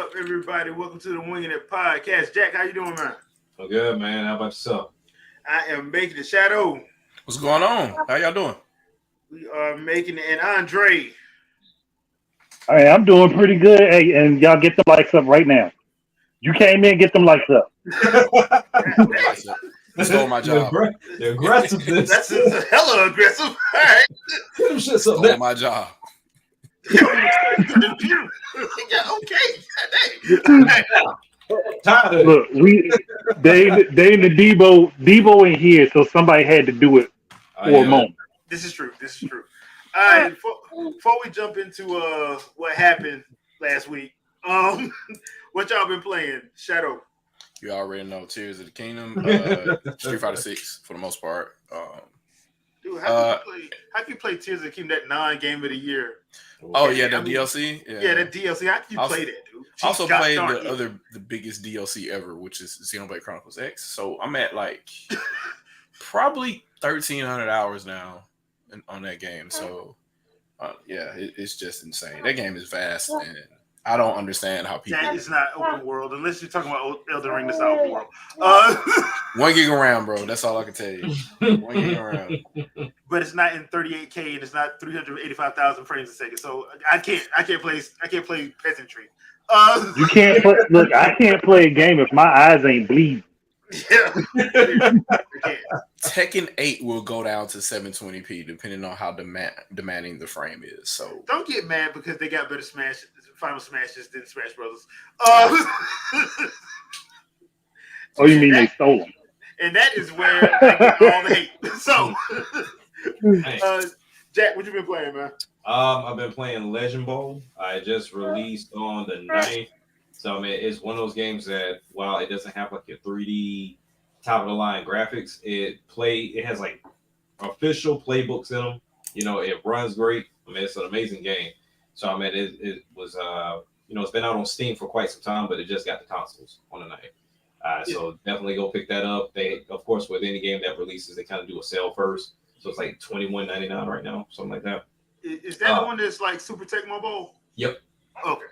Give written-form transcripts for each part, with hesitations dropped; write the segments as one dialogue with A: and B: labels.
A: up, everybody? Welcome to the Wingin podcast. Jack, how you doing, man?
B: I'm good, man. How about yourself?
A: I am making the shadow.
C: What's going on? How y'all doing?
A: We are making it. And Andre.
D: Hey, I'm doing pretty good. Hey, and y'all get the likes up right now. You came in, get them likes up.
C: Stole my job.
B: The aggressiveness.
A: That's hella aggressive. All right.
C: Stole my job.
A: Yeah, okay.
D: Look, they in the Debo in here, so somebody had to do it for a moment.
A: This is true. All right, before we jump into what happened last week, what y'all been playing? Shadow.
C: You already know Tears of the Kingdom, Street Fighter 6 for the most part.
A: Dude, how can you play Tears of the Kingdom, that non-game of the year?
C: Oh yeah, that DLC.
A: Yeah, that DLC. How can you play that, dude?
C: I also played the biggest DLC ever, which is Xenoblade Chronicles X. So I'm at like probably 1,300 hours now on that game. So it's just insane. That game is vast, and I don't understand how people.
A: That is not open world unless you're talking about Elden Ring. That's not open world.
C: 1 gig around, bro. That's all I can tell you. 1 gig around.
A: But it's not in 38K and it's not 385,000 frames a second. So I can't play peasantry.
D: You can't play. Look, I can't play a game if my eyes ain't bleeding.
A: Yeah.
C: Tekken 8 will go down to 720p depending on how demanding the frame is. So
A: don't get mad because they got better Final Smashes than Smash Brothers.
D: Oh, you mean they stole them?
A: And that is where I get all the hate. So, Jack, what you been playing, man?
B: I've been playing Legend Bowl. I just released on the 9th. So, I mean, it's one of those games that while it doesn't have like your 3D top of the line graphics, it has like official playbooks in them. You know, it runs great. I mean, it's an amazing game. So, I mean, it was, it's been out on Steam for quite some time, but it just got the consoles on the 9th. So definitely go pick that up. They, of course, with any game that releases, they kind of do a sale first. So it's like $21.99 right now, something like that.
A: Is that the one that's like Super Tecmo Bowl?
B: Yep.
A: Okay.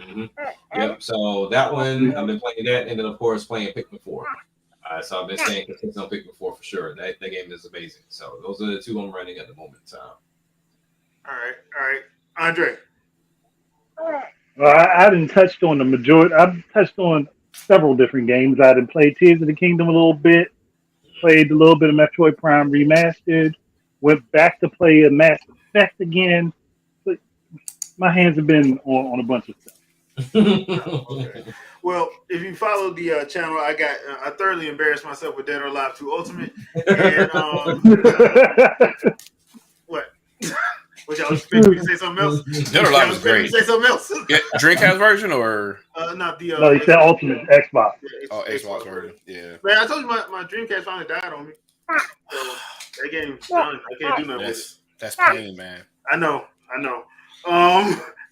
B: Mm-hmm. Yep. So that one, I've been playing that, and then of course playing Pikmin 4. So I've been staying consistent on Pikmin 4 for sure. That game is amazing. So those are the two I'm running at the moment in time.
A: All right, Andre.
D: Well, I didn't touched on the majority. I've touched on several different games. I did play Tears of the Kingdom a little bit, played a little bit of Metroid Prime Remastered, went back to play Mass Effect again. But my hands have been on a bunch of stuff.
A: Okay. Well, if you follow the channel, I thoroughly embarrassed myself with Dead or Alive 2 Ultimate. And what? What y'all expect me to say something else?
C: Dead or Alive was great.
A: Say something else?
C: Yeah, Dreamcast version or
A: not the.
D: No, he said Ultimate Xbox.
A: Yeah,
C: Xbox version. Yeah.
A: Man, I told you my Dreamcast finally died on me. So that game, I can't do nothing with it.
C: That's pain, man.
A: I know.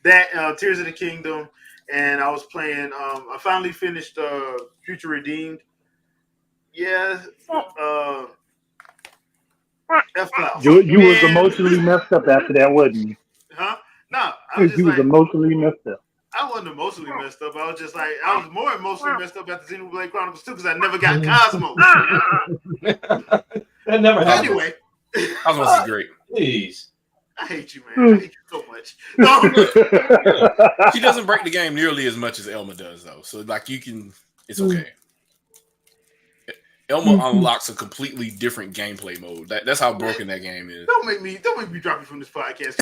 A: That Tears of the Kingdom, and I was playing. I finally finished Future Redeemed. Yeah.
D: You was emotionally messed up after that, wasn't you?
A: Huh? No,
D: you was emotionally messed up.
A: I wasn't emotionally messed up. I was just like, I was more emotionally messed up after Xenoblade Chronicles 2 because I never got Cosmos.
B: That never happened.
A: Anyway,
C: Cosmos is great.
B: Please.
A: I hate you, man. I hate you so much. No.
C: She doesn't break the game nearly as much as Elma does, though. So, like, it's okay. Elma unlocks a completely different gameplay mode. That's how broken that game is.
A: Don't make me drop you from this podcast.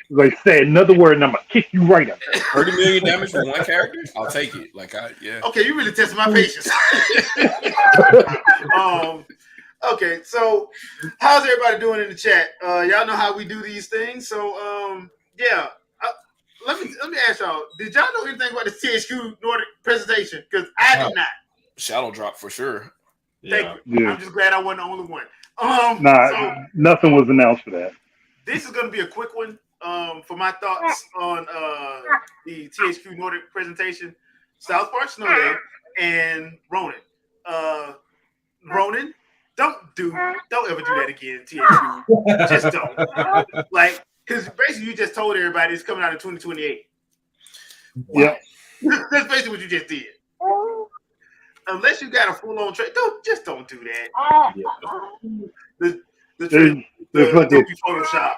D: Like, say another word and I'm gonna kick you right up.
C: 30 million damage for one character? I'll take it.
A: Okay, you really tested my patience. Okay, so how's everybody doing in the chat? Y'all know how we do these things. So yeah. Let me ask y'all, did y'all know anything about the THQ Nordic presentation? Because I did not.
C: Shadow drop for sure.
A: Thank you. I'm just glad I wasn't the only one.
D: Nothing was announced for that.
A: This is going to be a quick one for my thoughts on the THQ Nordic presentation. South Park Snow Day and Ronin. Ronin, don't ever do that again, THQ. Just don't. Like, Because basically you just told everybody it's coming out in 2028.
D: Yep.
A: That's basically what you just did. Unless you got a full on trailer, don't do that. The trailer,
D: There's
A: the
D: fucking
A: Adobe Photoshop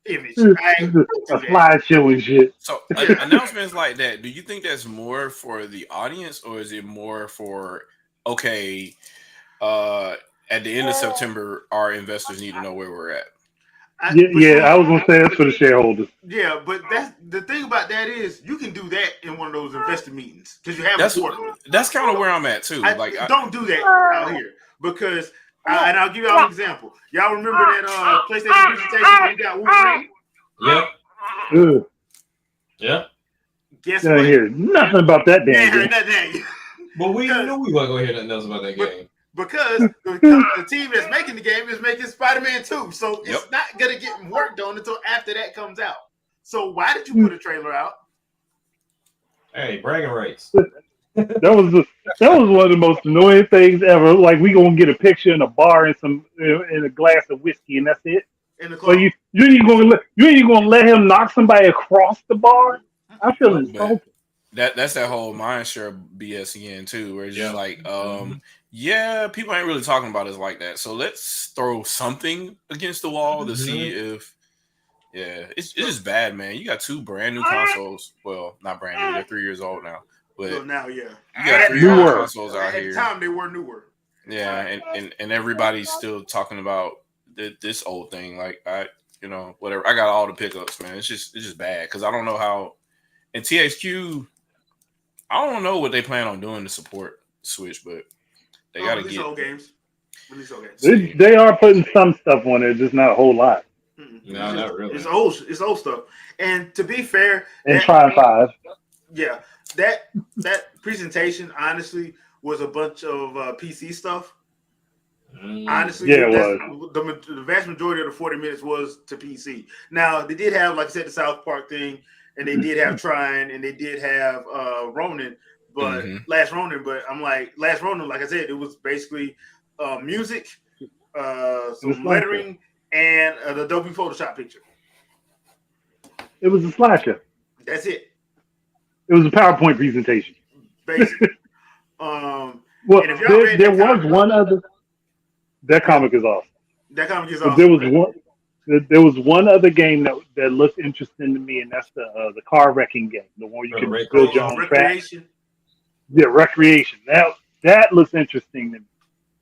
A: image. Right?
D: a
A: Don't do that.
D: slideshow and shit.
C: So announcements like that, do you think that's more for the audience or is it more for okay, at the end of September, our investors need to know where we're at?
D: I was gonna say that's for the shareholders.
A: Yeah, but that's the thing about that is you can do that in one of those investor meetings because you have
C: That's
A: a quarterly.
C: that's kind of where I'm at too.
A: Don't do that out here because and I'll give y'all an example. Y'all remember that PlayStation presentation when you got Wolverine?
B: Yep.
D: Ugh.
B: Yeah.
A: Guess
D: I
A: what?
D: hear nothing about that damn
A: Heard
D: game.
A: nothing.
B: But we knew we weren't gonna hear nothing else about that game.
A: Because the team that's making the game is making Spider-Man 2. So it's not gonna get worked on until after that comes out. So why did you put a trailer out?
B: Hey, bragging rights.
D: That was one of the most annoying things ever. Like we gonna get a picture in a bar and in a glass of whiskey and that's it.
A: In the
D: Well,
A: club.
D: you ain't gonna let him knock somebody across the bar. I feel insulted.
C: That's that whole mindshare BS again too, where it's just like, yeah, people ain't really talking about us like that. So let's throw something against the wall to see if, it's just bad, man. You got 2 brand new consoles. Well, not brand new; they're 3 years old now. But
A: so now,
C: you got 3 year old consoles out here.
A: At the time, they were newer.
C: Yeah, and everybody's still talking about this old thing. Like whatever. I got all the pickups, man. It's just bad because I don't know how. And THQ, I don't know what they plan on doing to support Switch, but they got to get
A: old games. Release old games.
D: They are putting some stuff on there, just not a whole lot.
B: No, not really.
A: It's old stuff. And to be fair,
D: and Triumph 5.
A: Yeah, that presentation honestly was a bunch of PC stuff. Honestly,
D: yeah, it was.
A: The vast majority of the 40 minutes was to PC. Now they did have, like I said, the South Park thing, and they did have Trine, and they did have Ronin, but Last Ronin. But I'm like Last Ronin, like I said, it was basically music, some lettering, and the Adobe Photoshop picture.
D: It was a slasher.
A: That's it.
D: It was a PowerPoint presentation.
A: Basically.
D: Well, there was one other. That comic is awesome.
A: That comic is
D: but
A: awesome.
D: There was one other game that looked interesting to me, and that's the car wrecking game, the one you can build your own
A: Recreation.
D: track. Yeah, Recreation. That looks interesting to me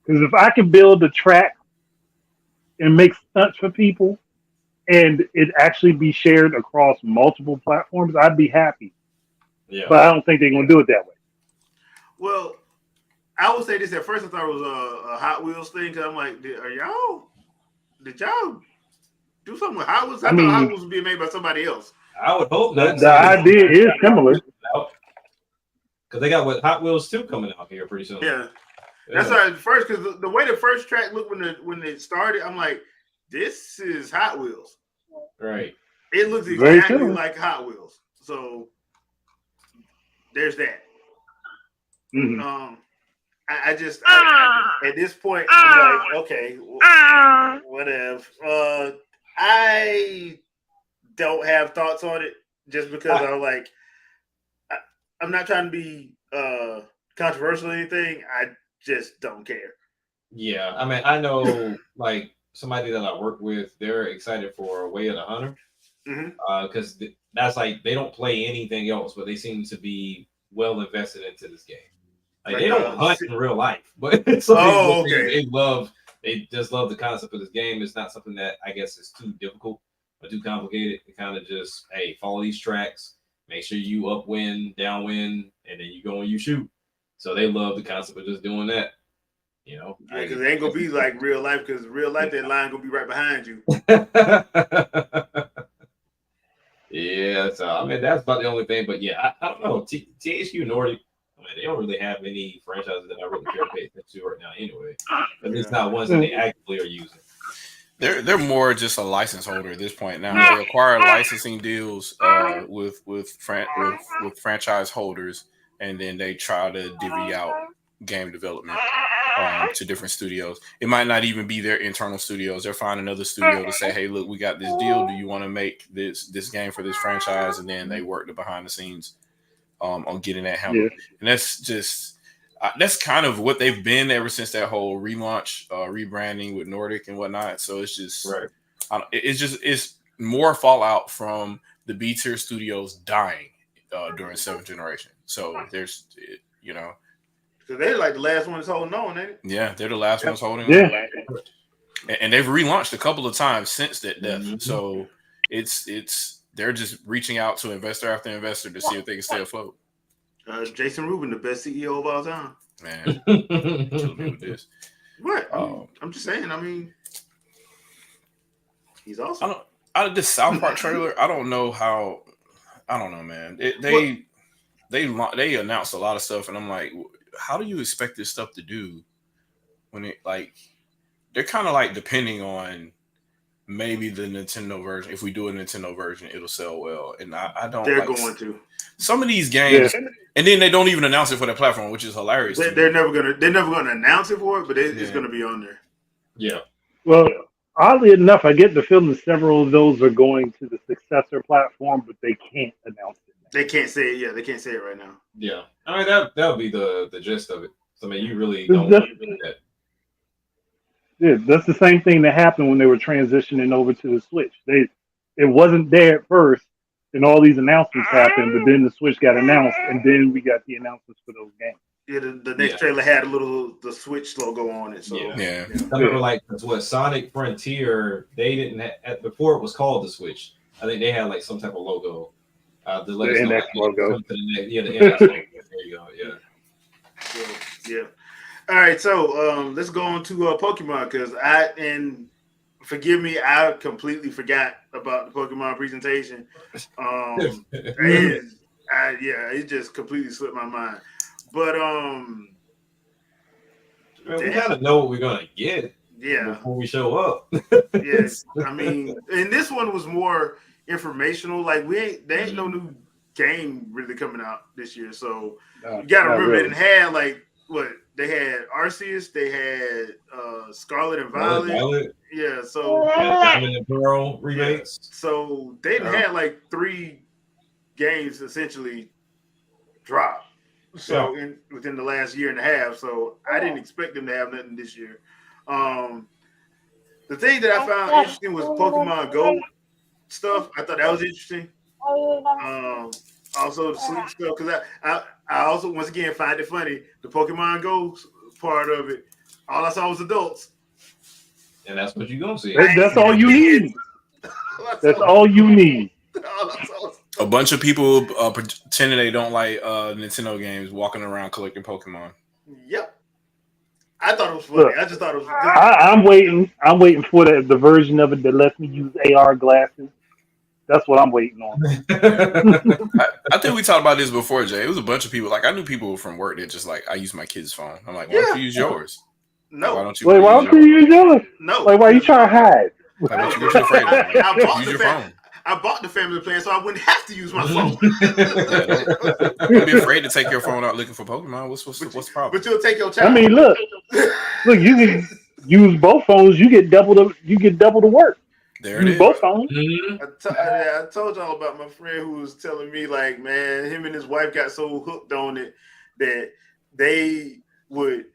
D: because if I can build a track and make stunts for people, and it actually be shared across multiple platforms, I'd be happy.
B: Yeah.
D: But I don't think they're gonna do it that way.
A: Well, I would say this. At first, I thought it was a Hot Wheels thing because I'm like, did y'all do something with Hot Wheels? I thought Hot Wheels was being made by somebody else.
B: I would hope not.
D: The idea is similar.
B: Because they got Hot Wheels 2 coming out here pretty soon.
A: Yeah. That's why at first, because the way the first track looked when it started, I'm like, this is Hot Wheels.
B: Right.
A: It looks exactly like Hot Wheels. So there's that.
D: Mm-hmm.
A: I just at this point I'm like, okay, whatever. I don't have thoughts on it just because I'm like, I'm not trying to be controversial or anything. I just don't care.
B: Yeah, I mean, I know like somebody that I work with, they're excited for Way of the Hunter because that's like they don't play anything else, but they seem to be well invested into this game. Like they don't hunt in real life, but it's something they just love the concept of this game. It's not something that I guess is too difficult or too complicated. It kind of just, hey, follow these tracks, make sure you upwind, downwind, and then you go and you shoot. So they love the concept of just doing that. You know,
A: because it ain't gonna be like real life. Because real life, that line gonna be right behind you.
B: Yeah, so I mean that's about the only thing. But yeah, I don't know. THQ Nordic, I mean, they don't really have any franchises that I really care to pay attention to right now. Anyway, at least not ones that they actively are using.
C: They're more just a license holder at this point now. They acquire licensing deals with franchise holders, and then they try to divvy out game development. to different studios. It might not even be their internal studios. They'll find another studio to say, "Hey, look, we got this deal. Do you want to make this game for this franchise?" And then they work the behind the scenes on getting that handled. And that's just that's kind of what they've been ever since that whole relaunch, rebranding with Nordic and whatnot. So it's just it's more fallout from the B tier studios dying during 7th generation. So there's
A: because they're like the last ones holding on, ain't it?
C: Yeah, they're the last ones holding on. And they've relaunched a couple of times since that death. Mm-hmm. So it's they're just reaching out to investor after investor to see if they can stay afloat.
A: Jason Rubin, the best CEO of all time.
C: Man, killing me with this.
A: What? I'm just saying. I mean, he's awesome.
C: Out of this South Park trailer, I don't know, man. They announced a lot of stuff, and I'm like, how do you expect this stuff to do when it like they're kind of like depending on maybe the Nintendo version. If we do a Nintendo version, it'll sell well, and I don't.
A: They're going to
C: some of these games, and then they don't even announce it for the platform, which is hilarious.
A: They're never gonna announce it for it, but it's gonna be on there.
B: Yeah.
D: Well, oddly enough, I get the feeling several of those are going to the successor platform, but they can't announce it.
A: They can't say it. Yeah, they can't say it right now.
B: Yeah, I mean that'll be the gist of it. So, I mean, you really don't want to do that.
D: Yeah, that's the same thing that happened when they were transitioning over to the Switch. It wasn't there at first, and all these announcements happened, but then the Switch got announced, and then we got the announcements for those games.
A: Yeah, the next trailer had the Switch logo on it. So
B: I remember like what Sonic Frontier, they didn't before it was called the Switch. I think they had like some type of logo. The
D: NX logo.
B: The NX logo. There you go.
A: Yeah. All right, so let's go on to Pokemon because forgive me, I completely forgot about the Pokemon presentation. It just completely slipped my mind. But
B: we kind of know what we're gonna get.
A: Yeah.
B: Before we show up.
A: Yes, I mean, and this one was more informational. Like there ain't no new game really coming out this year, so you got to remember it had like what they had Arceus, they had Scarlet and Violet. Yeah, so
B: Diamond and Pearl remakes.
A: So they had like 3 games essentially drop. So within the last year and a half, so I didn't expect them to have nothing this year. The thing that I found interesting was Pokemon Go stuff. I thought that was interesting. Also the sleep stuff because I also once again find it funny the Pokemon Go part of it. All I saw was adults,
B: and that's what you're gonna see.
D: That's all you need. That's all you need.
C: A bunch of people pretending they don't like Nintendo games, walking around collecting Pokemon.
A: Yep. I thought it was funny. I just thought it was.
D: I'm waiting for the version of it that lets me use AR glasses. That's what I'm waiting on.
C: I think we talked about this before, Jay. It was a bunch of people. Like I knew people from work that just like I use my kid's phone. I'm like, why don't you use yours?
A: No.
C: Like, why don't you?
D: Wait, why don't you use yours?
A: No.
D: Like, why are you trying to hide?
C: Like, what you afraid of? Use your phone.
A: I bought the family plan so I wouldn't have to use my phone.
C: Don't be afraid to take your phone out looking for Pokemon. What's the problem?
A: But you'll take your child.
D: I mean, look, you can use both phones. You get double the work.
C: There it is.
D: Both phones.
B: Mm-hmm.
A: I told y'all about my friend who was telling me, like, man, him and his wife got so hooked on it that they would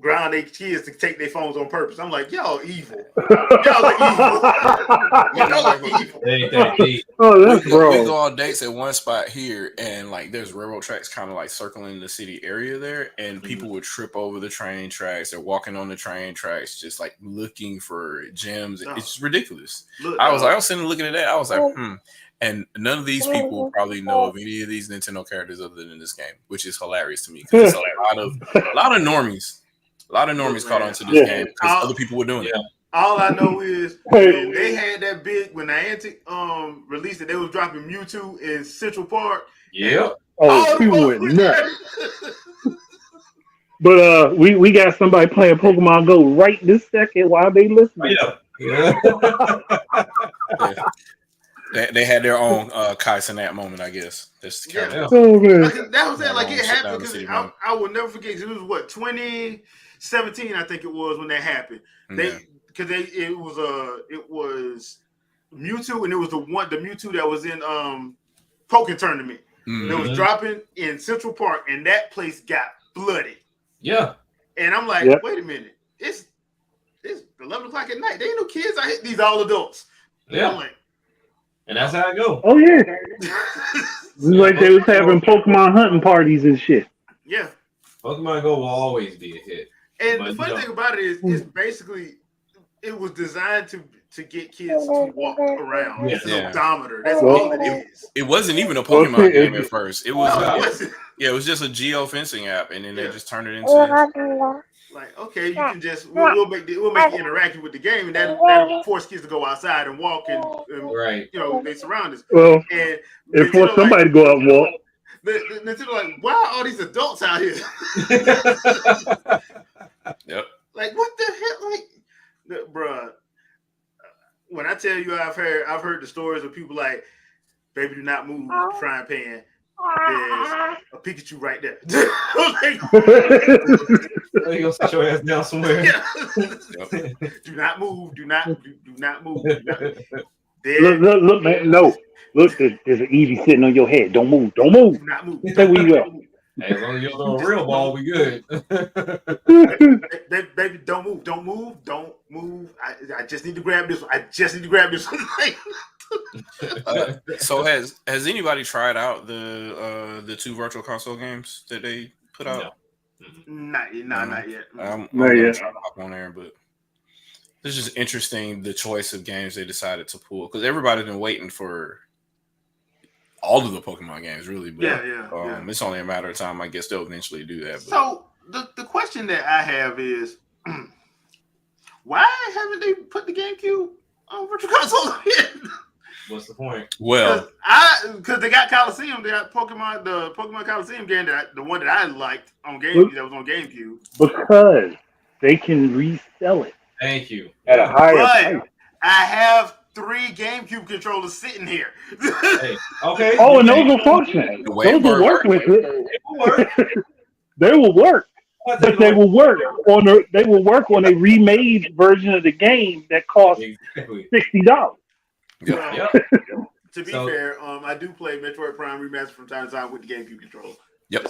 A: ground their kids to take their phones on purpose. I'm like, y'all evil. Y'all are evil. Y'all are evil.
D: Oh, that's wrong.
C: We go on dates at one spot here, and like there's railroad tracks kind of like circling the city area there, and people would trip over the train tracks. They're walking on the train tracks, just like looking for gems. It's just ridiculous. I was sitting looking at that. I was like, And none of these people probably know of any of these Nintendo characters other than this game, which is hilarious to me because it's a lot of normies. A lot of normies caught on to this game because other people were doing it.
A: All I know is they had that big when Niantic released it. They was dropping Mewtwo in Central Park.
B: Yeah.
D: Oh, people went nuts. But we got somebody playing Pokemon Go right this second while they listening.
B: Yeah.
C: They had their own Kais in that moment, I guess. That's the
D: Oh man,
A: that was it. Like it happened because I will never forget. It was what 2016 17, I think it was when that happened. Because it was Mewtwo, and it was the Mewtwo that was in Pokken Tournament. That was dropping in Central Park, and that place got flooded.
B: Yeah.
A: And I'm like, wait a minute, it's 11 o'clock at night. There ain't no kids. I hit these all adults.
B: Yeah.
A: I'm like,
B: and that's how I go.
D: Oh yeah. It's like they was having Pokemon hunting parties and shit.
A: Yeah.
B: Pokemon Go will always be a hit.
A: And the funny thing about it is, it's basically it was designed to get kids to walk around. It's an odometer. That's all it is.
C: It wasn't even a Pokemon game at first. It was it was just a geofencing app, and then they just turned it into
A: like, okay, you can just we'll make it interactive with the game, and that force kids to go outside and walk and
B: right.
A: You know, they surround us.
D: Well,
A: and
D: it forced somebody to go out and walk.
A: Nintendo like, why are all these adults out here?
C: Yep.
A: Like, what the hell? Like, bruh, when I tell you I've heard the stories of people like, baby, do not move the frying pan. There's a Pikachu right there.
B: You gonna sit your ass down somewhere?
A: Yeah. Do not move. Do not move. Do not.
D: Look, man. No. Look, there's an Eevee sitting on your head. Don't move. Don't move.
A: Do not move.
D: Stay where you at.
B: As long as you don't throw a real ball, we good.
A: Baby, don't move. Don't move. Don't move. I just need to grab this one. I just need to grab this one.
C: So has anybody tried out the 2 virtual console games that they put out?
A: No. Not yet.
C: I'm
D: not yet.
C: trying to hop on there, but it's just interesting the choice of games they decided to pull, because everybody's been waiting for all of the Pokemon games, really. But, it's only a matter of time. I guess they'll eventually do that. But.
A: So the question that I have is, why haven't they put the GameCube on virtual console again?
B: What's the point?
C: Well,
A: because they got Coliseum, they got the Pokemon Coliseum game, the one that I liked on GameCube, that was on GameCube.
D: Because they can resell it.
B: Thank you.
D: At a higher price.
A: I have 3 GameCube controllers sitting here.
B: Hey, okay.
D: Oh, and those will function. Those will work with it. They will work. But they will work on a remade version of the game that costs $60.
C: Yeah.
A: To be fair, I do play Metroid Prime Remastered from time to time with the GameCube controller.
C: Yep.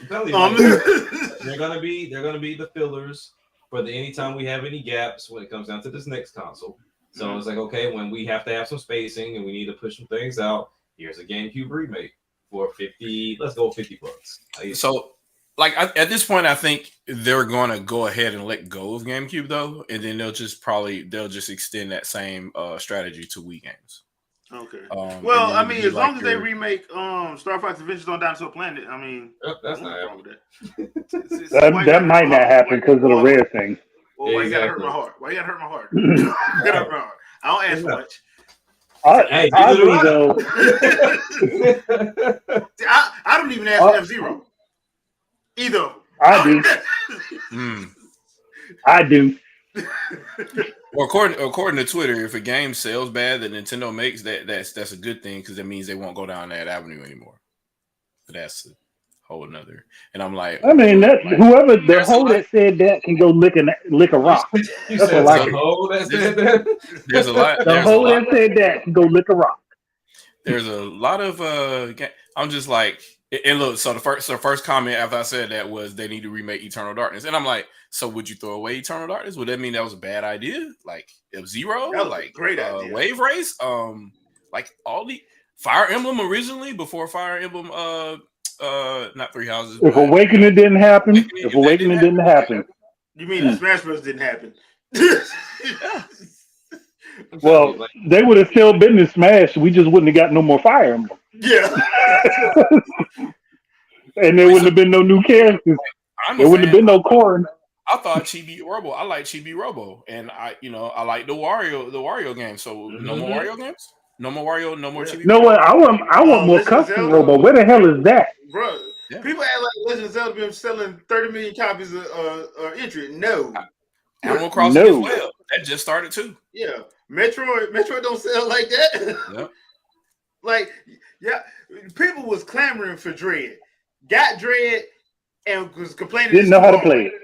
B: They're gonna be the fillers for the anytime we have any gaps when it comes down to this next console. So it's like, okay, when we have to have some spacing and we need to push some things out, here's a GameCube remake for $50. Let's go $50.
C: So, like at this point, I think they're going to go ahead and let go of GameCube though, and then they'll just extend that same strategy to Wii games.
A: Okay. Well, I mean, as long as they remake Star Fox Adventures on Dinosaur Planet, I mean,
B: that's not wrong
A: with that.
D: That might not happen because of the rare thing.
A: Well, why you gotta hurt my heart? Why you gotta hurt my heart? I don't ask for much.
D: I
A: don't even ask for F-Zero. Either.
D: I do.
C: Well, according to Twitter, if a game sells bad that Nintendo makes, that's a good thing, because it means they won't go down that avenue anymore. But that's a whole another. And I'm like,
D: I mean, whoever the hoe that said that can go lick a rock. That's what I can.
C: There's a lot.
D: The hoe that said that can go lick a rock.
C: There's a lot of I'm just like, and look, so the first comment after I said that was they need to remake Eternal Darkness, and I'm like, so would you throw away Eternal Darkness? Would that mean that was a bad idea? Like F-Zero, like
A: great idea.
C: Wave Race, like all the Fire Emblem originally before Fire Emblem, not Three Houses.
D: If Awakening didn't happen, didn't happen.
A: You mean the Smash Bros. Didn't happen?
D: Well, they would have still been in Smash. We just wouldn't have got no more Fire Emblem.
A: Yeah.
D: And there wouldn't have been no new characters. There wouldn't have been no Corrin.
C: I thought Chibi Robo. I like Chibi Robo, and I like the Wario game. So no more Wario games. No more Wario. No more Chibi.
D: No, what I want more custom Robo. Where the hell is that,
A: bro? Yeah. People act like Legend of Zelda been selling 30 million copies of entry. No.
C: Animal Crossing as well. That just started too.
A: Yeah, Metroid don't sell like that.
C: Yep.
A: Like, yeah, people was clamoring for Dread, got Dread, and was complaining.
D: Didn't know how to play it.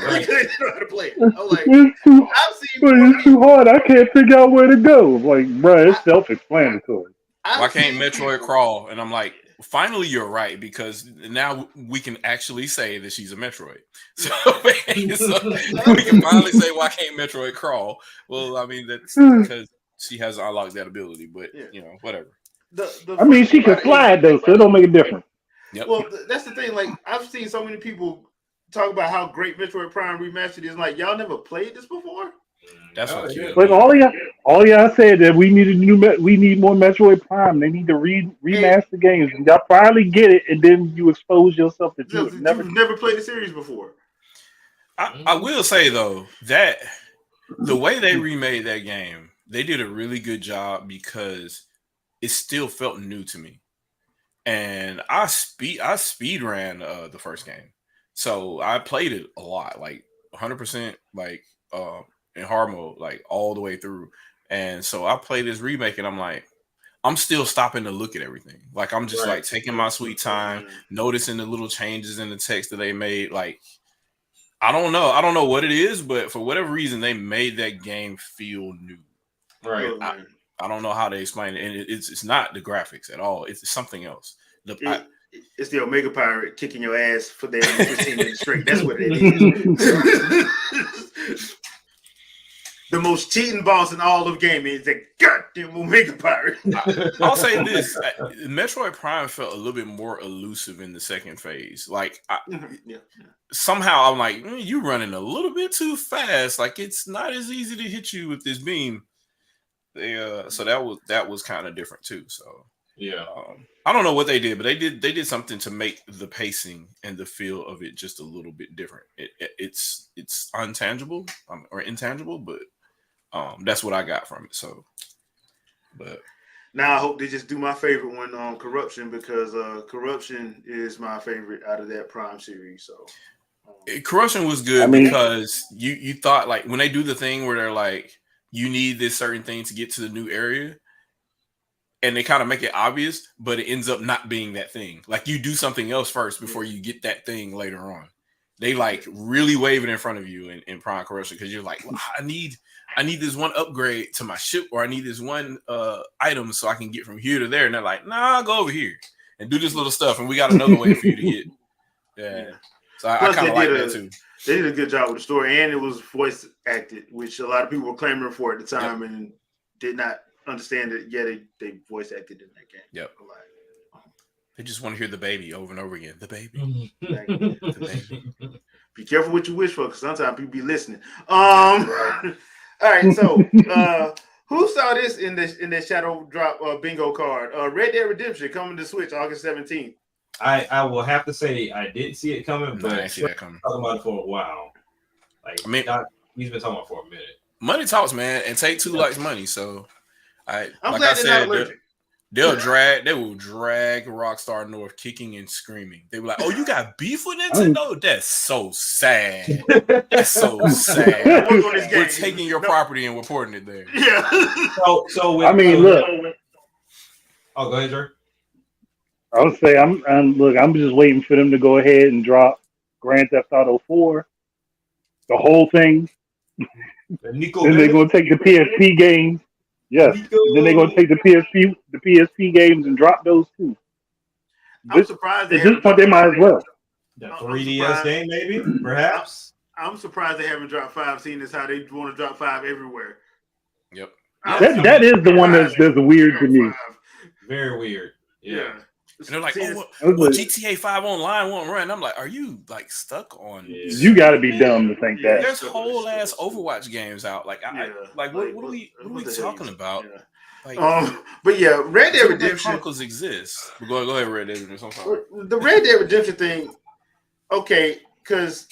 B: Right.
A: They didn't know how to play it. I'm like,
D: It's too,
A: I've seen
D: it's too hard. I can't figure out where to go. Like, bruh, it's self-explanatory.
C: Why
A: I've
C: can't
A: seen
C: Metroid
A: people.
C: crawl? And I'm like, finally, you're right, because now we can actually say that she's a Metroid. So, so we can finally say, why can't Metroid crawl? Well, I mean, that's because she has unlocked that ability, but
A: Yeah.
C: whatever.
A: The
D: I mean,
A: funny thing
D: she can
A: about it is,
D: slide though, so it don't make a difference.
C: Yep.
A: well, that's the thing. Like, I've seen so many people talk about how great Metroid Prime Remastered is. Like, y'all never played this before?
C: That's
B: Oh,
C: what
B: yeah.
C: killed
D: Like
C: me.
D: all y'all said that we need a we need more Metroid Prime. They need to
A: And
D: remaster games. And y'all finally get it, and then you expose yourself that you would never
A: you've
D: do.
A: never played the series before.
C: I will say though that the way they remade that game, they did a really good job because it still felt new to me. And I speed ran the first game, so I played it a lot, like 100%, like in hard mode, like all the way through. And so I played this remake, and I'm like, I'm still stopping to look at everything. Like I'm just
B: Right.
C: like taking my sweet time, noticing the little changes in the text that they made. Like I don't know what it is, but for whatever reason, they made that game feel new.
B: Right.
A: Look, man,
C: I don't know how to explain it, and it's not the graphics at all. It's something else.
A: it, it's the Omega Pirate kicking your ass for damn 15 minutes straight. That's what it is. The most cheating boss in all of gaming is a goddamn Omega Pirate.
C: I'll say this: Metroid Prime felt a little bit more elusive in the second phase. Like
A: Yeah.
C: somehow I'm like, you running a little bit too fast. Like it's not as easy to hit you with this beam. So that was kind of different too. So
B: Yeah.
C: I don't know what they did, but they did something to make the pacing and the feel of it just a little bit different. It's untangible or intangible, but that's what I got from it. So, but
A: Now I hope they just do my favorite one on Corruption, because Corruption is my favorite out of that Prime series. So
C: Corruption was good
D: I mean,
C: because you thought like when they do the thing where they're like, you need this certain thing to get to the new area, and they kind of make it obvious, but it ends up not being that thing. Like you do something else first before you get that thing later on. They like really wave it in front of you in Prime Corruption because you're like, well, I need this one upgrade to my ship, or I need this one item so I can get from here to there. And they're like, nah, go over here and do this little stuff, and we got another way for you to get. Yeah. So I kind of like that too.
A: They did a good job with the story, and it was voice acted, which a lot of people were clamoring for at the time and did not understand it. Yeah, they voice acted in that game.
C: Yep.
A: Like,
C: They just want to hear the baby over and over again. The baby.
A: the baby. Be careful what you wish for, because sometimes people be listening. All right, so who saw this in the Shadow Drop bingo card? Red Dead Redemption coming to Switch August 17th.
B: I will have to say I didn't see it coming,
C: No, I
B: but
C: didn't see that coming.
B: talking about it for a while. Like
C: I mean,
B: he's been talking about it for a minute.
C: Money talks, man, and Take-Two likes money. So
A: I'm
C: like
A: glad
C: I
A: they're not
C: said,
A: allergic.
C: they will drag Rockstar North kicking and screaming. They were like, "Oh, you got beef with Nintendo? That's so sad. That's so sad.
A: Work on this game.
C: We're taking your property and we're porting it there."
A: Yeah.
B: So with,
D: I mean, look.
B: Oh, go ahead, Jerry.
D: I would say I'm just waiting for them to go ahead and drop Grand Theft Auto 4, the whole thing.
B: Nico
D: Then they're
B: Bellic.
D: gonna take the PSP games. Yes.
B: Nico.
D: And then they're gonna take the PSP games and drop those too.
A: I'm surprised
D: At this point they might as well.
B: The 3DS game, maybe, perhaps.
A: I'm surprised they haven't dropped 5, seeing as how they want to drop 5 everywhere.
C: Yep.
D: That is the one that's weird to me.
B: Very weird. Yeah.
C: And they're like,
D: I was
C: well,
D: like,
C: GTA 5 online won't run. I'm like, are you like stuck on?
D: you got to be dumb to think that.
C: There's whole ass Overwatch games out. Like, what are we talking about?
A: Yeah.
C: Like,
A: but yeah, Red Dead Redemption
C: Chronicles exists. Go ahead, Red Dead Redemption. I'm sorry.
A: The Red Dead Redemption thing, okay, because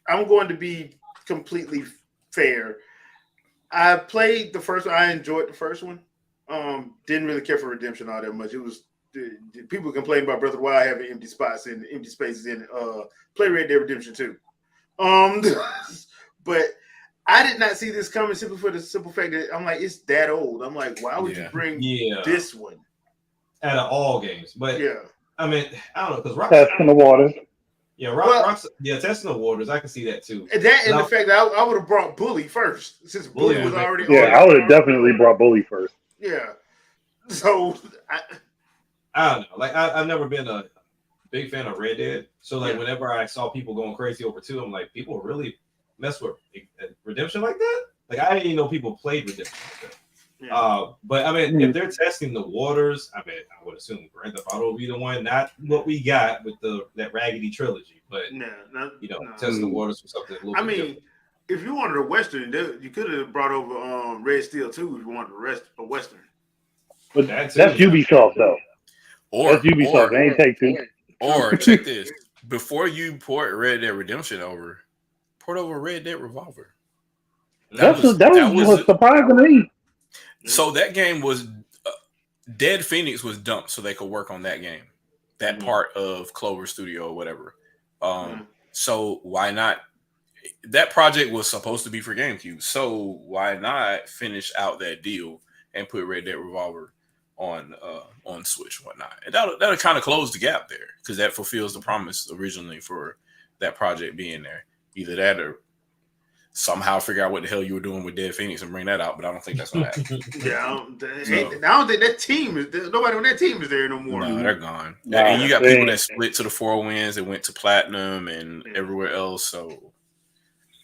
A: I'm going to be completely fair. I played the first one. I enjoyed the first one. Didn't really care for Redemption all that much. It was people complain about Breath of the Wild having empty spots and empty spaces in it. Play Red Dead Redemption 2. But I did not see this coming simply for the simple fact that I'm like, it's that old. I'm like, why would you bring this one
B: out of all games? But
A: yeah,
B: I mean, I don't know, because
D: Test in the water.
B: Yeah,
A: Well,
B: Rocks. Yeah, testing the waters. I can see that too.
A: that and the
B: Now,
A: fact that I would have brought Bully first, since Bully
B: Bully
A: was
B: would make
A: already
D: Yeah,
A: on
D: I
A: it.
D: would have definitely brought Bully first.
A: Yeah. So,
B: I don't know. Like I've never been a big fan of Red Dead. So like
A: yeah.
B: whenever I saw people going crazy over two, I'm like, people really mess with Redemption like that. Like I didn't even know people played Redemption like that.
A: Yeah.
B: But I mean, if
D: Mm.
B: they're testing the waters, I mean, I would assume Grand Theft Auto will be the one, not what we got with that Raggedy trilogy, but
A: No,
B: test the
D: Mm.
B: waters for something a little
A: I
B: bit
A: mean,
B: different.
A: if you wanted a Western, you could have brought over Red Steel too if you wanted a Western.
D: But
B: That too.
D: that's Ubisoft though. That's
C: Or
D: Ubisoft. They ain't take two.
C: or check this. Before you port Red Dead Redemption over, port over Red Dead Revolver.
D: That was surprising to me.
C: So that game was Dead Phoenix was dumped so they could work on that game, that part of Clover Studio or whatever. So why not? That project was supposed to be for GameCube, so why not finish out that deal and put Red Dead Revolver on Switch and whatnot? And that'll kind of close the gap there because that fulfills the promise originally for that project being there. Either that or somehow figure out what the hell you were doing with Dead Phoenix and bring that out, but I don't think that's gonna happen.
A: Yeah, I don't think that team is nobody on that team is there no more.
C: No, they're gone.
D: Nah,
C: and you got
D: they
C: people that
D: ain't.
C: split to the Four Winds and went to Platinum and everywhere else. So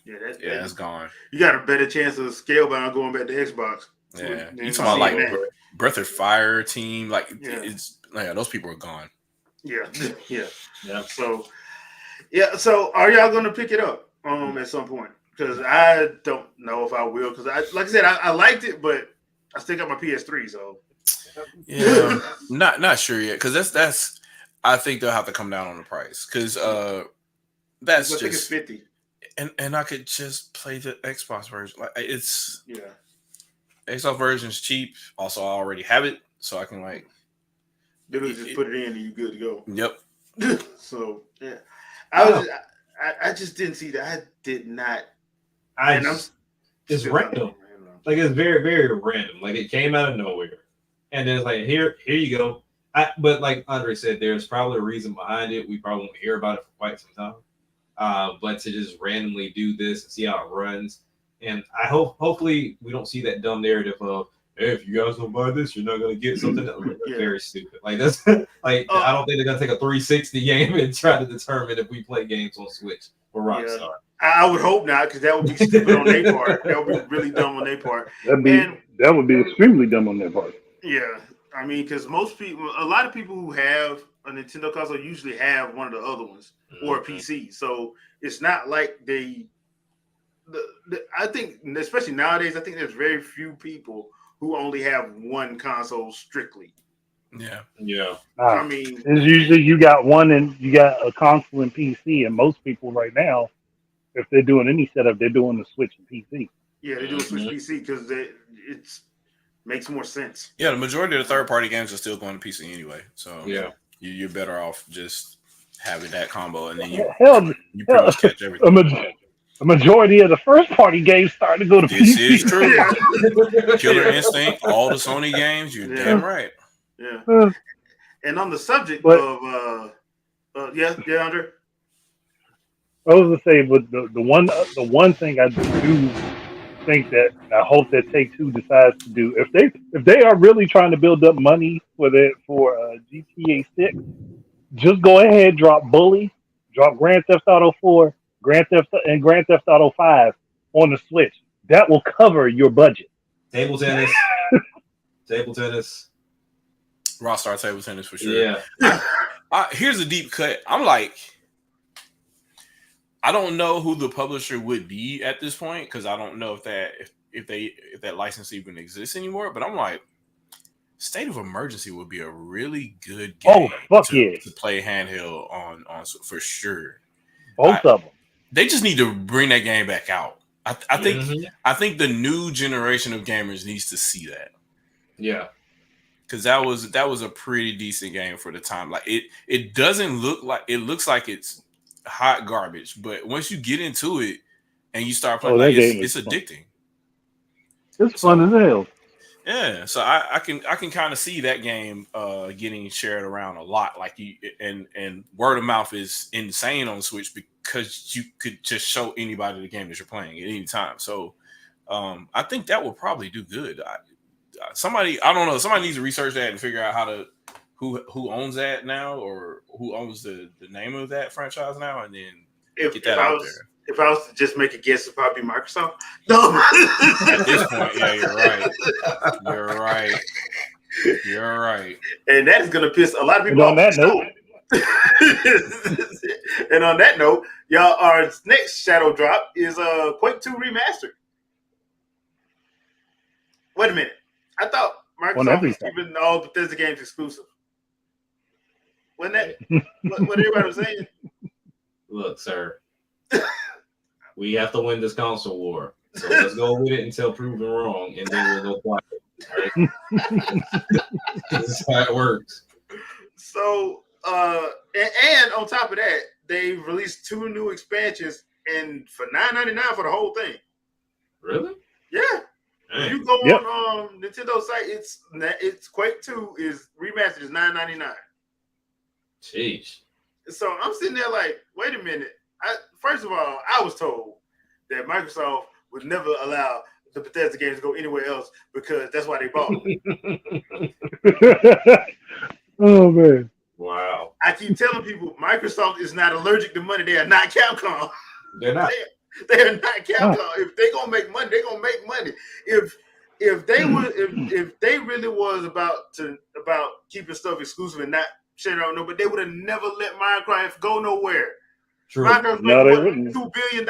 A: Yeah,
C: it's gone.
A: You got a better chance of scale by going back to Xbox.
C: Yeah,
A: Than
C: you talking about like
A: that.
C: Breath of Fire team, like
A: Yeah.
C: it's like those people are gone.
A: Yeah, yeah.
B: Yeah.
A: So are y'all going to pick it up at some point? Because I don't know if I will. Because like I said, I liked it, but I still got my PS3. So
C: Yeah, not sure yet. Because that's I think they'll have to come down on the price. Because that's
A: I think it's
C: just
A: $50.
C: and I could just play the Xbox version. Like it's
A: Yeah.
C: Xbox version's cheap. Also, I already have it, so I can like.
A: Then we just put it in and you good to go.
C: Yep.
A: So yeah, I just didn't see that. I did not.
B: It's random. Like it's very, very random. Like it came out of nowhere, and then it's like here you go. But like Andre said, there's probably a reason behind it. We probably won't hear about it for quite some time. But to just randomly do this and see how it runs, and hopefully we don't see that dumb narrative of hey, if you guys don't buy this, you're not gonna get something that's very stupid. Like that's like I don't think they're gonna take a 360 game and try to determine if we play games on Switch for Rockstar.
A: Yeah. I would hope not, because that would be stupid on their part. That would be really dumb on their part.
D: That would be extremely dumb on their part.
A: Yeah, I mean, because a lot of people who have a Nintendo console usually have one of the other ones or a PC. So it's not like I think, especially nowadays, I think there's very few people who only have one console strictly.
B: Yeah.
A: I mean,
D: it's usually you got one and you got a console and PC, and most people right now, if they're doing any setup, they're doing the Switch and PC.
A: Yeah, they do a Switch PC because it makes more sense.
C: Yeah, the majority of the third-party games are still going to PC anyway. So
B: yeah,
C: you're better off just having that combo, and then you
D: pretty
C: much catch everything.
D: A majority of the first-party games starting to go to PC.
C: This is true. Killer Instinct, all the Sony games, you're damn right.
A: Yeah. And on the subject of Andre.
D: I was gonna say, but the one thing I do think that I hope that Take-Two decides to do, if they are really trying to build up money for GTA 6, just go ahead, drop Bully, drop Grand Theft Auto 4, Grand Theft Auto 5 on the Switch. That will cover your budget.
B: Table tennis.
C: Rockstar table tennis for sure.
B: Yeah.
C: Here's a deep cut. I'm like, I don't know who the publisher would be at this point because I don't know if that license even exists anymore. But I'm like, State of Emergency would be a really good game to play handheld on for sure.
D: Both of them.
C: They just need to bring that game back out. I think the new generation of gamers needs to see that.
B: Yeah.
C: Because that was a pretty decent game for the time. Like it doesn't look like looks like it's hot garbage, but once you get into it and you start playing, it's addicting.
D: It's fun as hell.
C: Yeah, so I can kind of see that game getting shared around a lot. Like you and word of mouth is insane on Switch because you could just show anybody the game that you're playing at any time. So I think that will probably do good. Somebody I don't know. Somebody needs to research that and figure out how to who owns that now or who owns the name of that franchise now, and then get that out there.
A: If I was to just make a guess, it'd probably be Microsoft. No.
C: At this point, yeah, you're right. You're right. You're right.
A: And that is going to piss a lot of people
D: And on
A: off.
D: that note,
A: And on that note, y'all, our next shadow drop is Quake 2 Remastered. Wait a minute. I thought
D: On
A: Microsoft was
D: everything.
A: keeping all Bethesda games exclusive. Wasn't that what everybody was saying?
B: Look, sir, we have to win this console war. So let's go with it until proven wrong, and then we'll go quiet. Right? This is how it works.
A: So, and on top of that, they released 2 new expansions, and for $9.99 for the whole thing.
B: Really?
A: Yeah. If
B: Dang.
A: you go
D: Yep.
A: on Nintendo site, it's Quake 2 is remastered is $9.99.
B: Jeez.
A: So I'm sitting there like, wait a minute. First of all, I was told that Microsoft would never allow the Bethesda games to go anywhere else because that's why they bought them.
D: oh man.
B: Wow.
A: I keep telling people Microsoft is not allergic to money. They are not Capcom.
B: They're not.
A: They are not Capcom. If they gonna make money, they gonna make money. If they were if they really was about keeping stuff exclusive and not sharing out, no, but they would have never let Minecraft go nowhere.
B: True.
A: Minecraft
D: No, they
A: making
D: wouldn't.
A: $2 billion.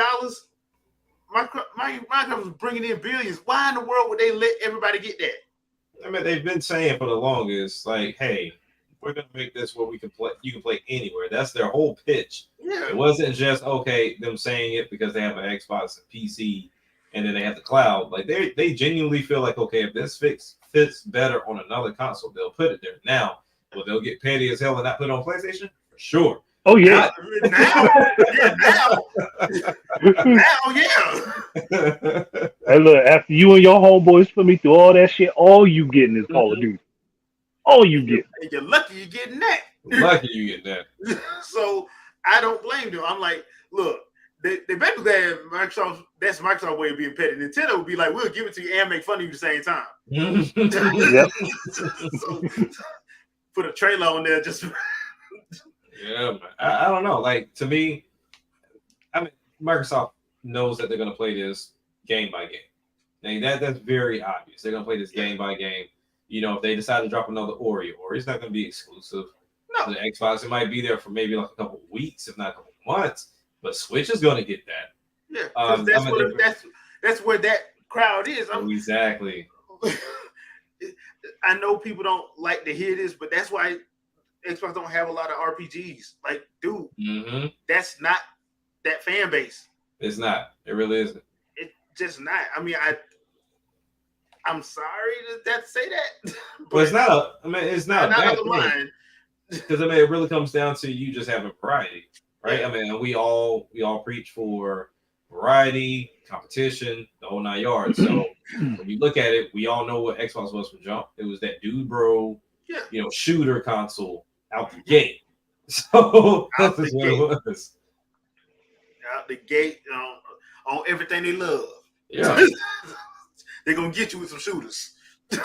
A: Minecraft was bringing in billions. Why in the world would they let everybody get that?
B: I mean, they've been saying for the longest, like, hey, we're gonna make this where we can play. You can play anywhere. That's their whole pitch.
A: Yeah.
B: It wasn't just okay them saying it because they have an Xbox and PC, and then they have the cloud. Like they genuinely feel like okay, if this fits better on another console, they'll put it there. Now, will they'll get petty as hell and not put it on PlayStation? For sure.
D: Oh yeah.
A: Now, yeah.
D: Hey, look, after you and your homeboys put me through all that shit, all you getting is Call of Duty. All you get.
A: And you're lucky you're getting that.
B: Lucky you get that.
A: So I don't blame them. I'm like, look, they basically have Microsoft. That's Microsoft's way of being petty. Nintendo would be like, we'll give it to you and make fun of you at the same time.
D: Yep.
A: So, put a trailer on there just.
B: Yeah, man. I don't know. Like to me, I mean, Microsoft knows that they're going to play this game by game. And that's very obvious. They're going to play this game by game. You know, if they decide to drop another Ori it's not going to be exclusive to the Xbox. It might be there for maybe like a couple of weeks, if not a couple of months. But Switch is going to get that.
A: Yeah, because that's where that crowd is.
B: Exactly.
A: I know people don't like to hear this, but that's why Xbox don't have a lot of RPGs. Like, dude, that's not that fan base.
B: It's not. It really isn't.
A: It's just not. I mean, I'm sorry to say that,
B: but it's not. It's not
A: bad line.
B: Because I mean, it really comes down to you just having variety, right? Yeah. I mean, we all preach for variety, competition, the whole 9 yards. So when you look at it, we all know what Xbox was from jump. It was that dude, bro, shooter console out the gate. So that's what it was.
A: Out the gate on everything they love.
B: Yeah.
A: They're gonna get you with some shooters.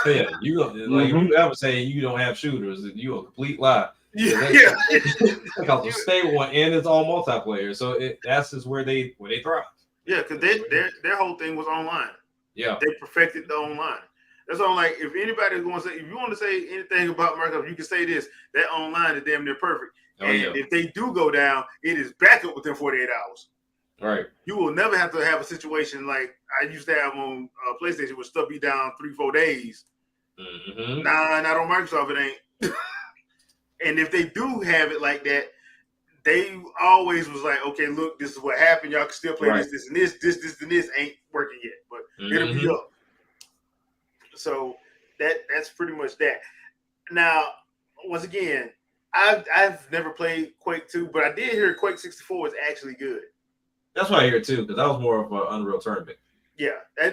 B: Yeah, you like if you ever say you don't have shooters, you a complete lie.
A: Yeah,
B: because the stable one and it's all multiplayer, so that's just where they thrive.
A: Yeah, because their whole thing was online.
B: Yeah,
A: they perfected the online. That's all. Like, if anybody's going to say, if you want to say anything about Microsoft, you can say this: that online is damn near perfect. And if they do go down, it is back up within 48 hours.
B: Right.
A: You will never have to have a situation like I used to have on PlayStation where stuff be down 3-4 days. Nah, not on Microsoft, it ain't. And if they do have it like that, they always was like, okay, look, this is what happened. Y'all can still play this, and this, and this ain't working yet, but it'll be up. So that's pretty much that. Now, once again, I've never played Quake 2, but I did hear Quake 64 is actually good.
B: That's what I hear too, because that was more of an Unreal Tournament.
A: Yeah,
D: Yeah.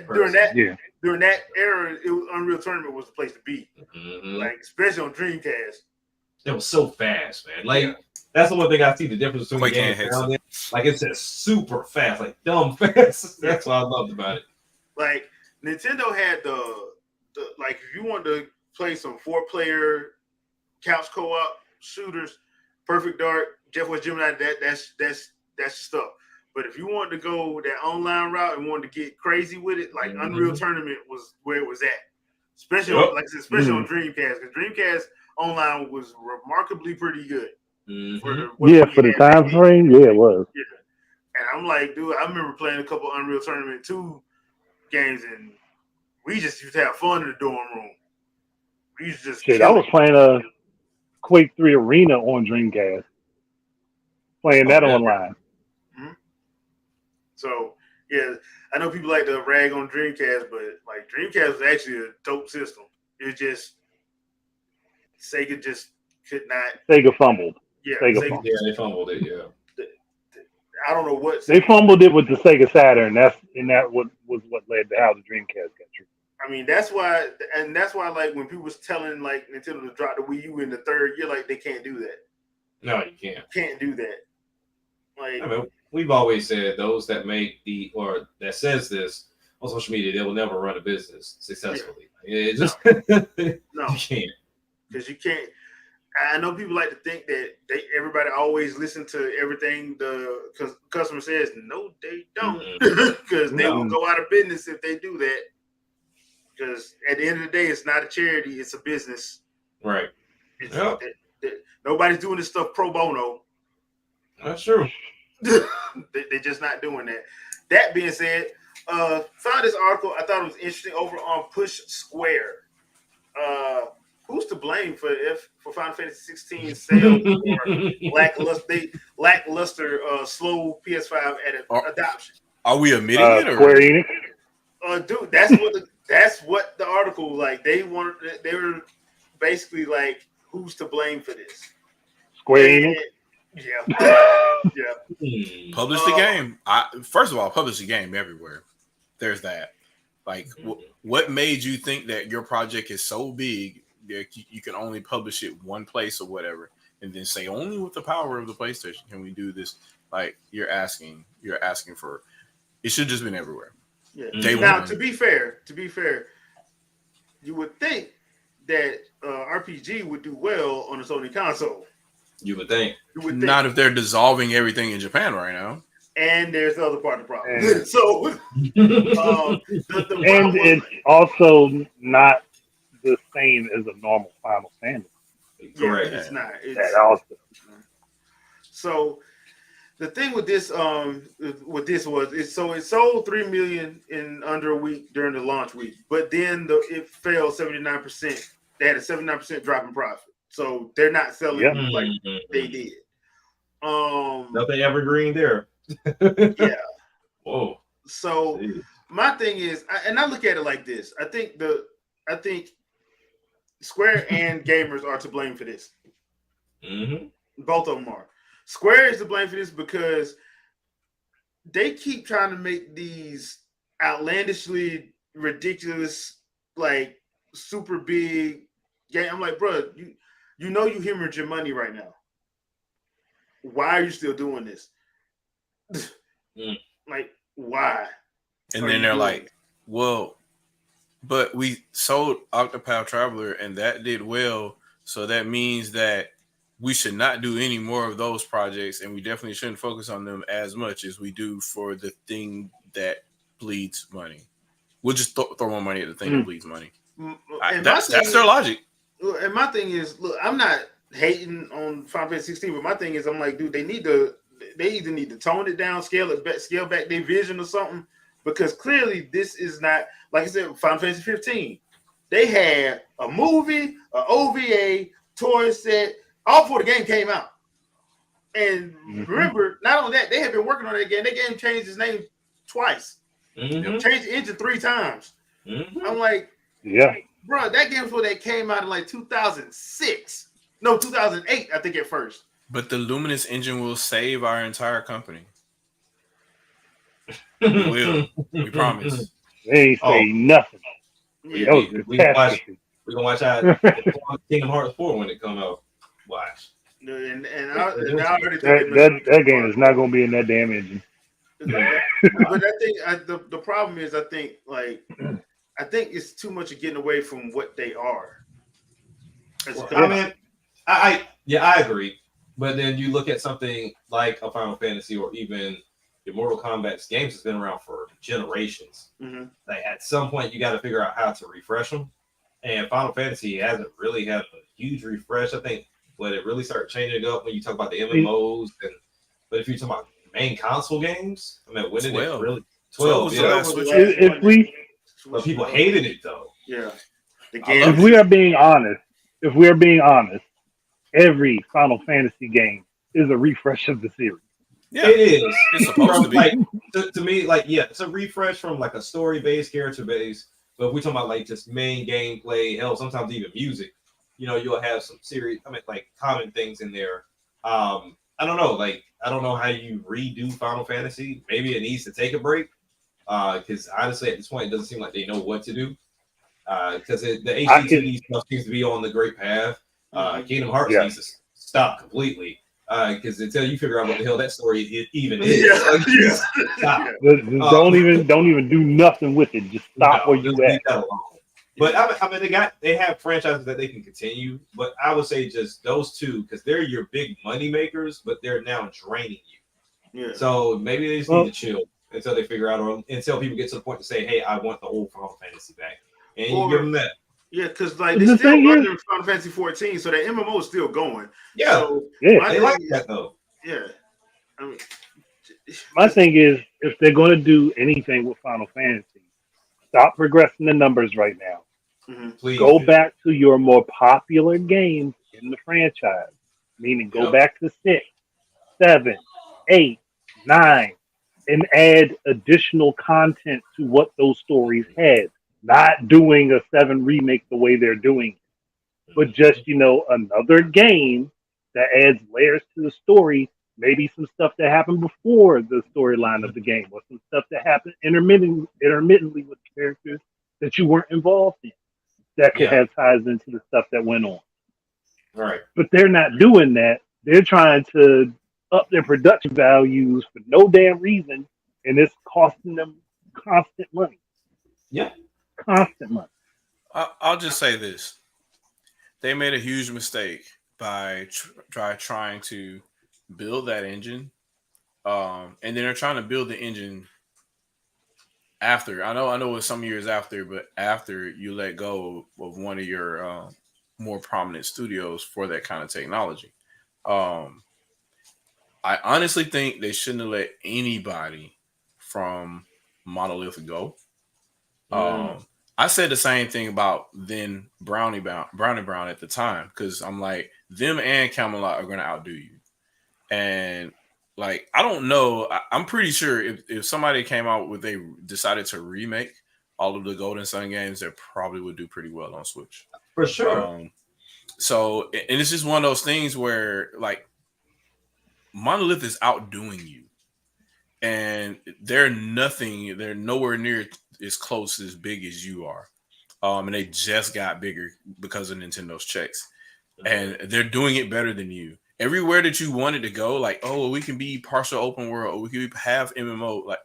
A: during that era, Unreal Tournament was the place to be.
B: Mhm.
A: Like especially on Dreamcast.
B: It was so fast, man. Like
A: Yeah.
B: that's the one thing I see the difference between
C: Quake
B: games
C: had
B: now
C: some.
B: and then. Like it's just super fast, like dumb fast.
A: Yeah.
B: That's what I loved about it.
A: Like Nintendo had the like if you wanted to play some 4-player couch co-op shooters, Perfect Dark, Jeff West Gemini, that's your stuff. But if you wanted to go that online route and wanted to get crazy with it, like Unreal Tournament was where it was at. Especially
B: Yep.
A: on, like I said, especially on Dreamcast, because Dreamcast online was remarkably pretty good for the what
D: Yeah,
A: we
D: for the
A: had back
D: time
A: then.
D: frame, yeah, it was.
A: Yeah. And I'm like, dude, I remember playing a couple Unreal Tournament 2 games, and we just used to have fun in the dorm room. We used to just
D: Shit, I
A: kill
D: was
A: it.
D: playing a Quake 3 Arena on Dreamcast, playing
B: Oh
D: that
B: yeah.
D: online.
A: Mhm. So yeah, I know people like to rag on Dreamcast, but like Dreamcast was actually a dope system. It was just Sega just could not.
D: Sega fumbled.
A: Yeah,
D: Sega
A: Sega.
D: fumbled.
B: Yeah, they fumbled it. Yeah.
A: I don't know what
D: They
A: Sega.
D: fumbled it with the Sega Saturn. That was what led to how the Dreamcast got through.
A: I mean, that's why, and that's why, like when people was telling like Nintendo to drop the Wii U in the third year, like they can't do that.
B: No, you can't.
A: Can't do that. Like
B: I mean, we've always said those that make or that says this on social media, they will never run a business successfully. It just
A: no,
B: you can't.
A: because you can't. I know people like to think that everybody always listen to everything the customer says. No, they don't, because they will go out of business if they do that. Because at the end of the day, it's not a charity; it's a business.
B: Right.
A: It's,
B: Yep.
A: nobody's doing this stuff pro bono.
B: That's true.
A: They're just not doing that. That being said, found this article. I thought it was interesting over on Push Square. Who's to blame for Final Fantasy 16 sales or lackluster slow PS5 adoption?
C: Are we admitting it or
D: Square Enix?
A: Dude, that's what the article like. They were basically like, who's to blame for this?
D: Square Enix?
A: Yeah.
C: publish the game? First of all, publish the game everywhere. There's that. Like, what made you think that your project is so big that you can only publish it one place or whatever, and then say only with the power of the PlayStation can we do this? Like, you're asking for. It should just been everywhere.
A: Yeah.
C: Day
A: Now,
C: one.
A: to be fair, you would think that RPG would do well on a Sony console.
B: You would think.
C: Not if they're dissolving everything in Japan right now.
A: And there's the other part of the problem. So,
D: And it's also not the same as a normal Final Fantasy.
B: Correct.
A: Yeah, it's not.
D: That also.
A: So the thing with this was it sold 3 million in under a week during the launch week, but then it fell 79%. They had a 79% drop in profit, so they're not selling like they did.
B: Nothing evergreen there.
A: Yeah.
B: Whoa.
A: So my thing is, I look at it like this. I think Square and gamers are to blame for this. Both of them are. Square is to blame for this because they keep trying to make these outlandishly ridiculous, like super big game. I'm like, bro, you know you hemorrhage your money right now. Why are you still doing this? Like, why?
C: And then they're like, well, but we sold Octopath Traveler and that did well. So that means that we should not do any more of those projects. And we definitely shouldn't focus on them as much as we do for the thing that bleeds money. We'll just throw more money at the thing that bleeds money. That's their logic.
A: And my thing is, look, I'm not hating on Final Fantasy 16, but my thing is, I'm like, dude, they either need to tone it down, scale back their vision or something, because clearly this is not, like I said, Final Fantasy 15. They had a movie, an OVA, toy set, all before the game came out. And remember, not only that, they had been working on that game. That game changed its name twice. Changed the engine 3 times. I'm like,
D: yeah,
A: bro, that game before that came out in like 2006. No, 2008, I think at first.
C: But the Luminous engine will save our entire company. We will. We promise.
D: They ain't
B: Oh,
D: say nothing.
A: Yeah.
D: That was
B: we gonna watch.
D: catastrophe.
B: We gonna watch out Kingdom Hearts 4 when it come out. Watch.
A: And I already think
D: That
A: they messed
D: that
A: up the
D: that game
A: part.
D: is not going to be in that damn engine.
A: But I think the problem is I think it's too much of getting away from what they are as a
B: Well, I
D: Yeah,
A: company.
B: mean, I yeah, I agree. But then you look at something like a Final Fantasy or even your Mortal Kombat's games has been around for generations.
A: Hmm.
B: Like at some point, you got to figure out how to refresh them. And Final Fantasy hasn't really had a huge refresh. I think when it really started changing up when you talk about the
D: see,
B: MMOs and but if you talk about main console games, I mean, when did it
C: 12.
B: really
C: 12
B: 12?
C: was the
B: Yeah,
A: 12
C: last
A: was the
C: Switch
A: last
C: game.
A: one
D: if
A: that
D: we
B: but
A: switched it
B: people
A: up.
B: hated it though.
A: Yeah, the
C: I loved
D: if
A: Ganon.
C: it.
D: we are being honest, if we are being honest, every Final Fantasy game is a refresh of the series.
C: Yeah,
B: It is
C: it's supposed to
B: from
C: be.
B: like to me, like yeah, it's a refresh from like a story based, character based. But if we're talking about like just main gameplay, hell, sometimes even music, you'll have some serious, I mean, like common things in there. I don't know, like I don't know how you redo Final Fantasy. Maybe it needs to take a break. Because honestly, at this point, it doesn't seem like they know what to do. Because the
D: I
B: HD
D: could,
B: 2D stuff seems to be on the great path.
A: Hmm.
B: Kingdom Hearts
D: yeah.
B: needs to stop completely because until you figure out what the hell that story even is,
A: Yeah,
B: like,
A: yeah,
B: stop.
A: yeah,
D: Just don't even do nothing with it. Just stop where
B: No,
D: you
B: just leave
D: at.
B: that alone. But
A: yeah,
B: I mean, they have franchises that they can continue, but I would say just those two because they're your big money makers, but they're now draining you.
A: yeah.
B: So maybe they just need to
D: Well,
B: chill until they figure out, or until people get to the point to say, "Hey, I want the old Final Fantasy back," and you give
A: Or
B: them that.
A: yeah, because like they
D: the
A: still
D: thing is,
A: running Final Fantasy 14, so that MMO is still going.
B: Yeah,
A: So
D: yeah,
A: my
B: they
A: thing
B: like
A: is,
B: that though.
A: yeah, I mean,
D: my
A: because
D: thing is, if they're going to do anything with Final Fantasy, stop progressing the numbers right now.
B: Please
D: Go
B: do.
D: back to your more popular games in the franchise, meaning go
B: Yep.
D: back to 6, 7, 8, 9, and add additional content to what those stories had. Not doing a 7 remake the way they're doing, but just another game that adds layers to the story. Maybe some stuff that happened before the storyline of the game, or some stuff that happened intermittently with characters that you weren't involved in that could
B: Yeah.
D: have ties into the stuff that went on.
B: All right.
D: But they're not doing that. They're trying to up their production values for no damn reason, and it's costing them constant money.
B: Yeah.
D: Constant money.
C: I'll just say this: they made a huge mistake by trying to build that engine, and then they're trying to build the engine after. I know it's some years after, but after you let go of one of your more prominent studios for that kind of technology. Um, I honestly think they shouldn't have let anybody from Monolith go.
B: Mm.
C: I said the same thing about then Brownie Brown at the time because I'm like them and Camelot are going to outdo you, and like I don't know. I'm pretty sure if somebody came out with they decided to remake all of the Golden Sun games, they probably would do pretty well on Switch.
B: For sure.
C: Um, so and it's just one of those things where like Monolith is outdoing you, and they're nowhere near as close as big as you are. And they just got bigger because of Nintendo's checks, and they're doing it better than you. Everywhere that you wanted to go, like we can be partial open world, or we can have MMO, like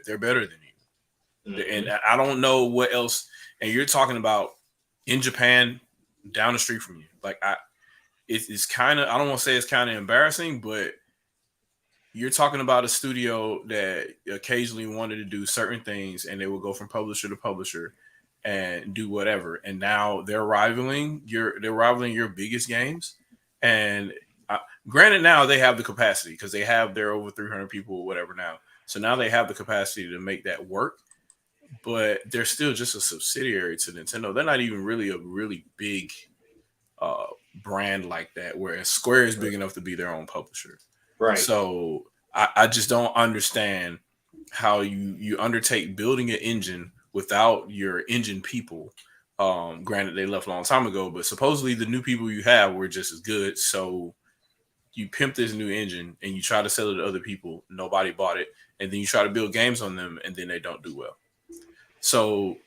C: they're better than you. And
B: Mhm.
C: I don't know what else. And you're talking about in Japan, down the street from you. Like it's kind of I don't want to say it's kind of embarrassing, but you're talking about a studio that occasionally wanted to do certain things and they will go from publisher to publisher and do whatever. And now they're rivaling your biggest games. And granted, now they have the capacity because they have their over 300 people or whatever now. So now they have the capacity to make that work, but they're still just a subsidiary to Nintendo. They're not even really a really big uh, brand like that, whereas Square is big enough to be their own publisher.
B: Right.
C: So I just don't understand how you undertake building an engine without your engine people. Granted, they left a long time ago, but supposedly the new people you have were just as good. So you pimp this new engine and you try to sell it to other people, nobody bought it, and then you try to build games on them and then they don't do well. So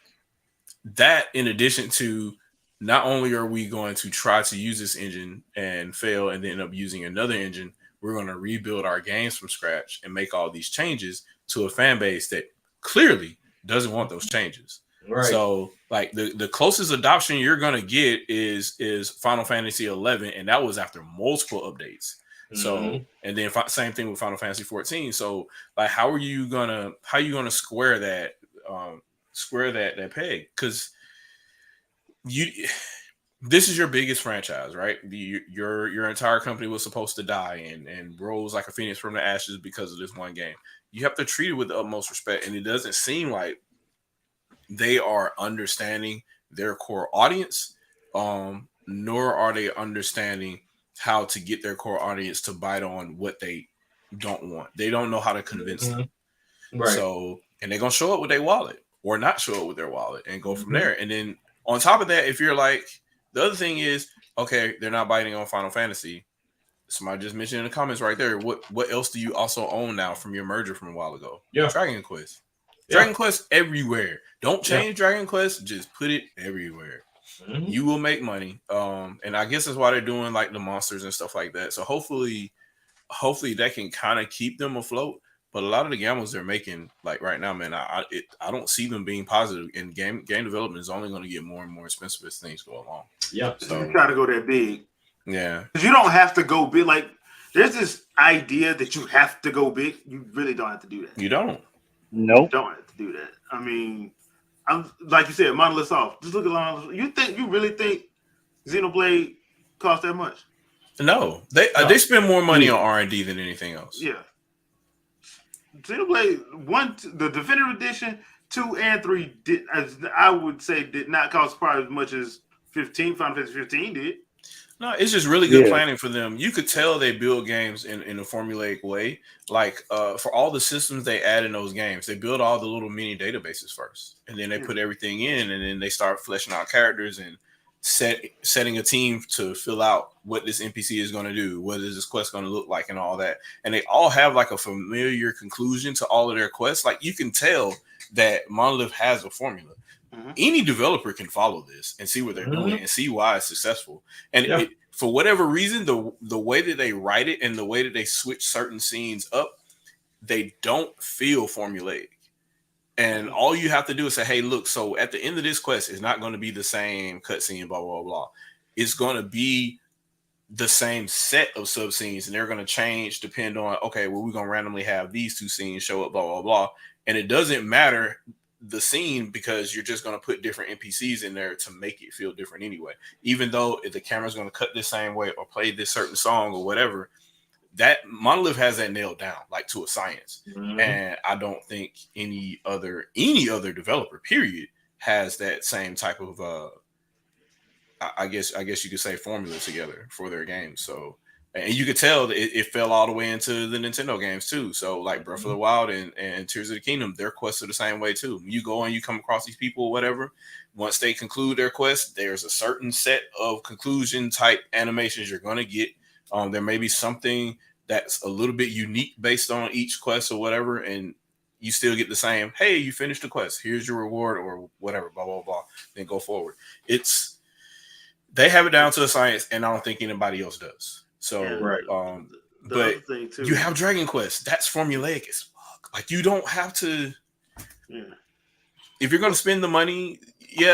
C: that, in addition to, not only are we going to try to use this engine and fail and then end up using another engine, we're going to rebuild our games from scratch and make all these changes to a fan base that clearly doesn't want those changes.
B: Right.
C: So, like, the closest adoption you're going to get is Final Fantasy 11, and that was after multiple updates. So, and then same thing with Final Fantasy 14. So, like, how are you gonna square that peg? Because this is your biggest franchise, right? Your entire company was supposed to die and rose like a phoenix from the ashes because of this one game. You have to treat it with the utmost respect, and it doesn't seem like they are understanding their core audience, nor are they understanding how to get their core audience to bite on what they don't want. They don't know how to convince them.
B: Right.
C: So, and they're gonna show up with their wallet or not show up with their wallet and go from there. And then on top of that, if you're like, the other thing is, okay, they're not biting on Final Fantasy. Somebody just mentioned in the comments right there. What else do you also own now from your merger from a while ago?
B: Yeah.
C: Dragon Quest. Dragon Quest everywhere. Don't change Dragon Quest. Just put it everywhere. You will make money. And I guess that's why they're doing like the monsters and stuff like that. So hopefully that can kind of keep them afloat. But a lot of the gambles they're making, like right now, man, I don't see them being positive. And game development is only going to get more and more expensive as things go along.
B: Yeah.
A: So you try to go that big.
C: Yeah.
A: Because you don't have to go big. Like, there's this idea that you have to go big. You really don't have to do that.
C: You don't.
D: Nope.
A: You don't have to do that. I mean, I'm like you said, Monolith Soft. Just look at Monolith. You really think Xenoblade cost that much?
C: No. They spend more money on R&D than anything else.
A: Yeah. Xenoblade 1, the Definitive Edition, 2 and 3 did, I would say, did not cost probably as much as Final Fantasy 15 did.
C: No, it's just really good planning for them. You could tell they build games in a formulaic way. Like for all the systems they add in those games, they build all the little mini databases first, and then they put everything in, and then they start fleshing out characters and setting a team to fill out what this NPC is going to do, what is this quest going to look like, and all that. And they all have like a familiar conclusion to all of their quests. Like, you can tell that Monolith has a formula. Any developer can follow this and see what they're doing and see why it's successful. And for whatever reason, the way that they write it and the way that they switch certain scenes up, they don't feel formulaic. And all you have to do is say, hey, look, so at the end of this quest, it's not going to be the same cutscene, blah, blah, blah. It's going to be the same set of sub scenes, and they're going to change depend on, okay, well, we're going to randomly have these two scenes show up, blah, blah, blah. And it doesn't matter the scene, because you're just going to put different NPCs in there to make it feel different anyway. Even though if the camera's going to cut this same way or play this certain song or whatever, that Monolith has that nailed down like to a science. And I don't think any other developer period has that same type of I guess you could say formula together for their games. So, and you could tell that it fell all the way into the Nintendo games too. So like Breath of the Wild and Tears of the Kingdom, their quests are the same way too. When you go and you come across these people or whatever, once they conclude their quest, there's a certain set of conclusion type animations you're going to get. There may be something that's a little bit unique based on each quest or whatever, and you still get the same, hey, you finished the quest, here's your reward or whatever, blah, blah, blah, then go forward. They have it down to a science, and I don't think anybody else does. So, but you have Dragon Quest. That's formulaic as fuck. Like, you don't have to. If you're going to spend the money,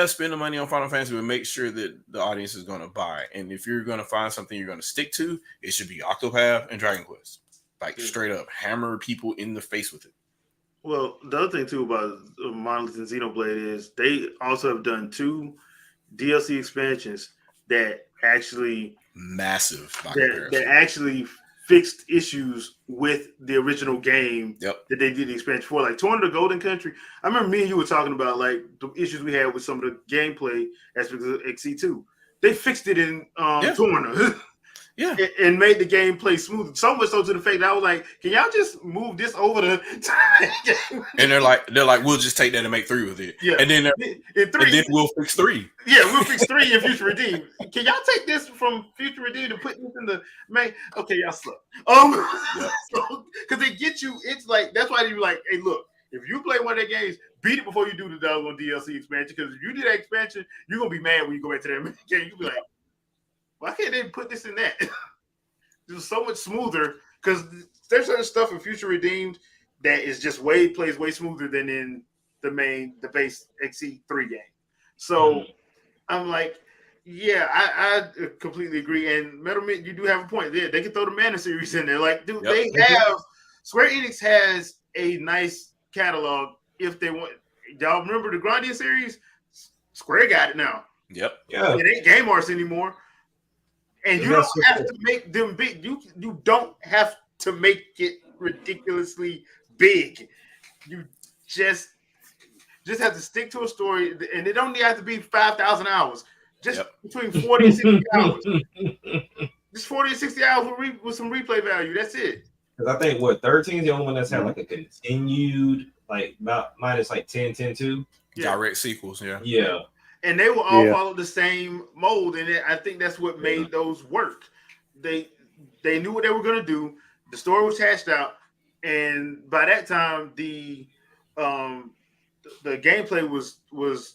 C: spend the money on Final Fantasy, but make sure that the audience is going to buy. And if you're going to find something you're going to stick to, it should be Octopath and Dragon Quest. Like, straight up, hammer people in the face with it.
A: Well, the other thing too about Monolith and Xenoblade is they also have done 2 DLC expansions that actually
C: massive
A: that actually fixed issues with the original game that they did the expansion for, like Torn to Golden Country. I remember me and you were talking about like the issues we had with some of the gameplay aspects of XC2. They fixed it in Torn.
C: Yeah.
A: and made the game play smooth. So much so to the fact that I was like, can y'all just move this over the time?
C: And they're like, we'll just take that and make 3 with it.
A: Yeah.
C: And then
A: in 3,
C: and then we'll fix 3.
A: Yeah, we'll fix 3 in Future Redeem. Can y'all take this from Future Redeem and put this in the main? Okay, y'all suck. Because they get you, it's like, that's why you're like, hey, look, if you play one of their games, beat it before you do the doggone DLC expansion. Because if you do that expansion, you're gonna be mad when you go back to that game. You'll be like, why can't they put this in that? It's so much smoother because there's certain stuff in Future Redeemed that is just plays way smoother than in the base XC3 game. So I'm like, yeah, I completely agree. And Metal Man, you do have a point there. They can throw the Mana series in there. Like, dude, they have Square Enix has a nice catalog if they want. Y'all remember the Grandia series? Square got it now.
C: Yep.
B: Yeah.
A: It ain't Game Arts anymore. And you don't have to make them big. You don't have to make it ridiculously big. You just have to stick to a story, and it don't have to be 5,000 hours. Just between 40 and 60 hours. Just 40 and 60 hours with some replay value. That's it.
B: Because I think 13 is the only one that's had like a continued, like minus like 10, 10, 2.
C: Direct sequels. Yeah.
B: Yeah.
A: And they will all follow the same mold, and I think that's what made those work. They knew what they were going to do. The story was hashed out, and by that time, the gameplay was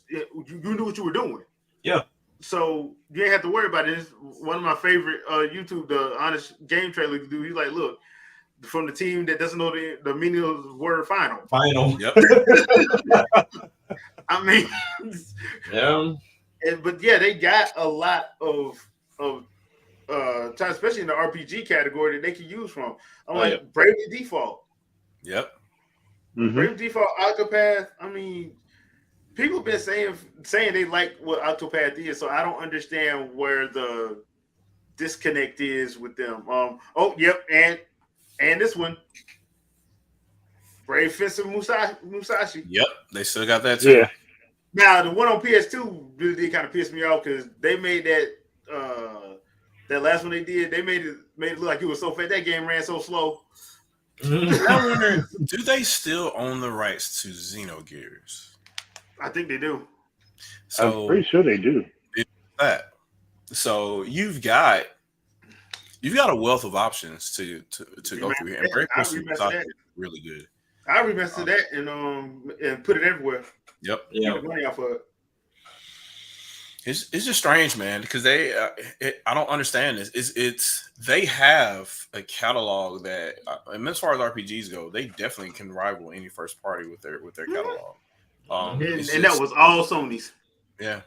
A: you knew what you were doing.
B: Yeah.
A: So you didn't have to worry about it. It's one of my favorite YouTube, the Honest Game Trailer dude. He's like, look, from the team that doesn't know the meaning of the word final.
B: Final.
C: Yep.
A: I mean, but they got a lot of time, especially in the RPG category, that they can use from. I'm like Bravely Default.
C: Yep.
D: Mm-hmm.
A: Bravely Default, Octopath. I mean, people have been saying they like what Octopath is, so I don't understand where the disconnect is with them. And this one, Brave Fencer Musashi.
C: Yep, they still got that too.
D: Yeah.
A: Now the one on PS2 really did kind of piss me off because they made that last one they did. They made it look like it was so fast. That game ran so slow.
C: I wonder, do they still own the rights to Xenogears?
A: I think they do.
C: So
D: I'm pretty sure they do.
C: That. So you've got a wealth of options to go through here, and Brave Fencer Musashi is really good.
A: I remastered that and put it everywhere.
C: Yep.
A: Yeah. Money off of it.
C: It's just strange, man, because I don't understand this. They have a catalog that, and as far as RPGs go, they definitely can rival any first party with their catalog.
A: And that was all Sony's.
C: Yeah,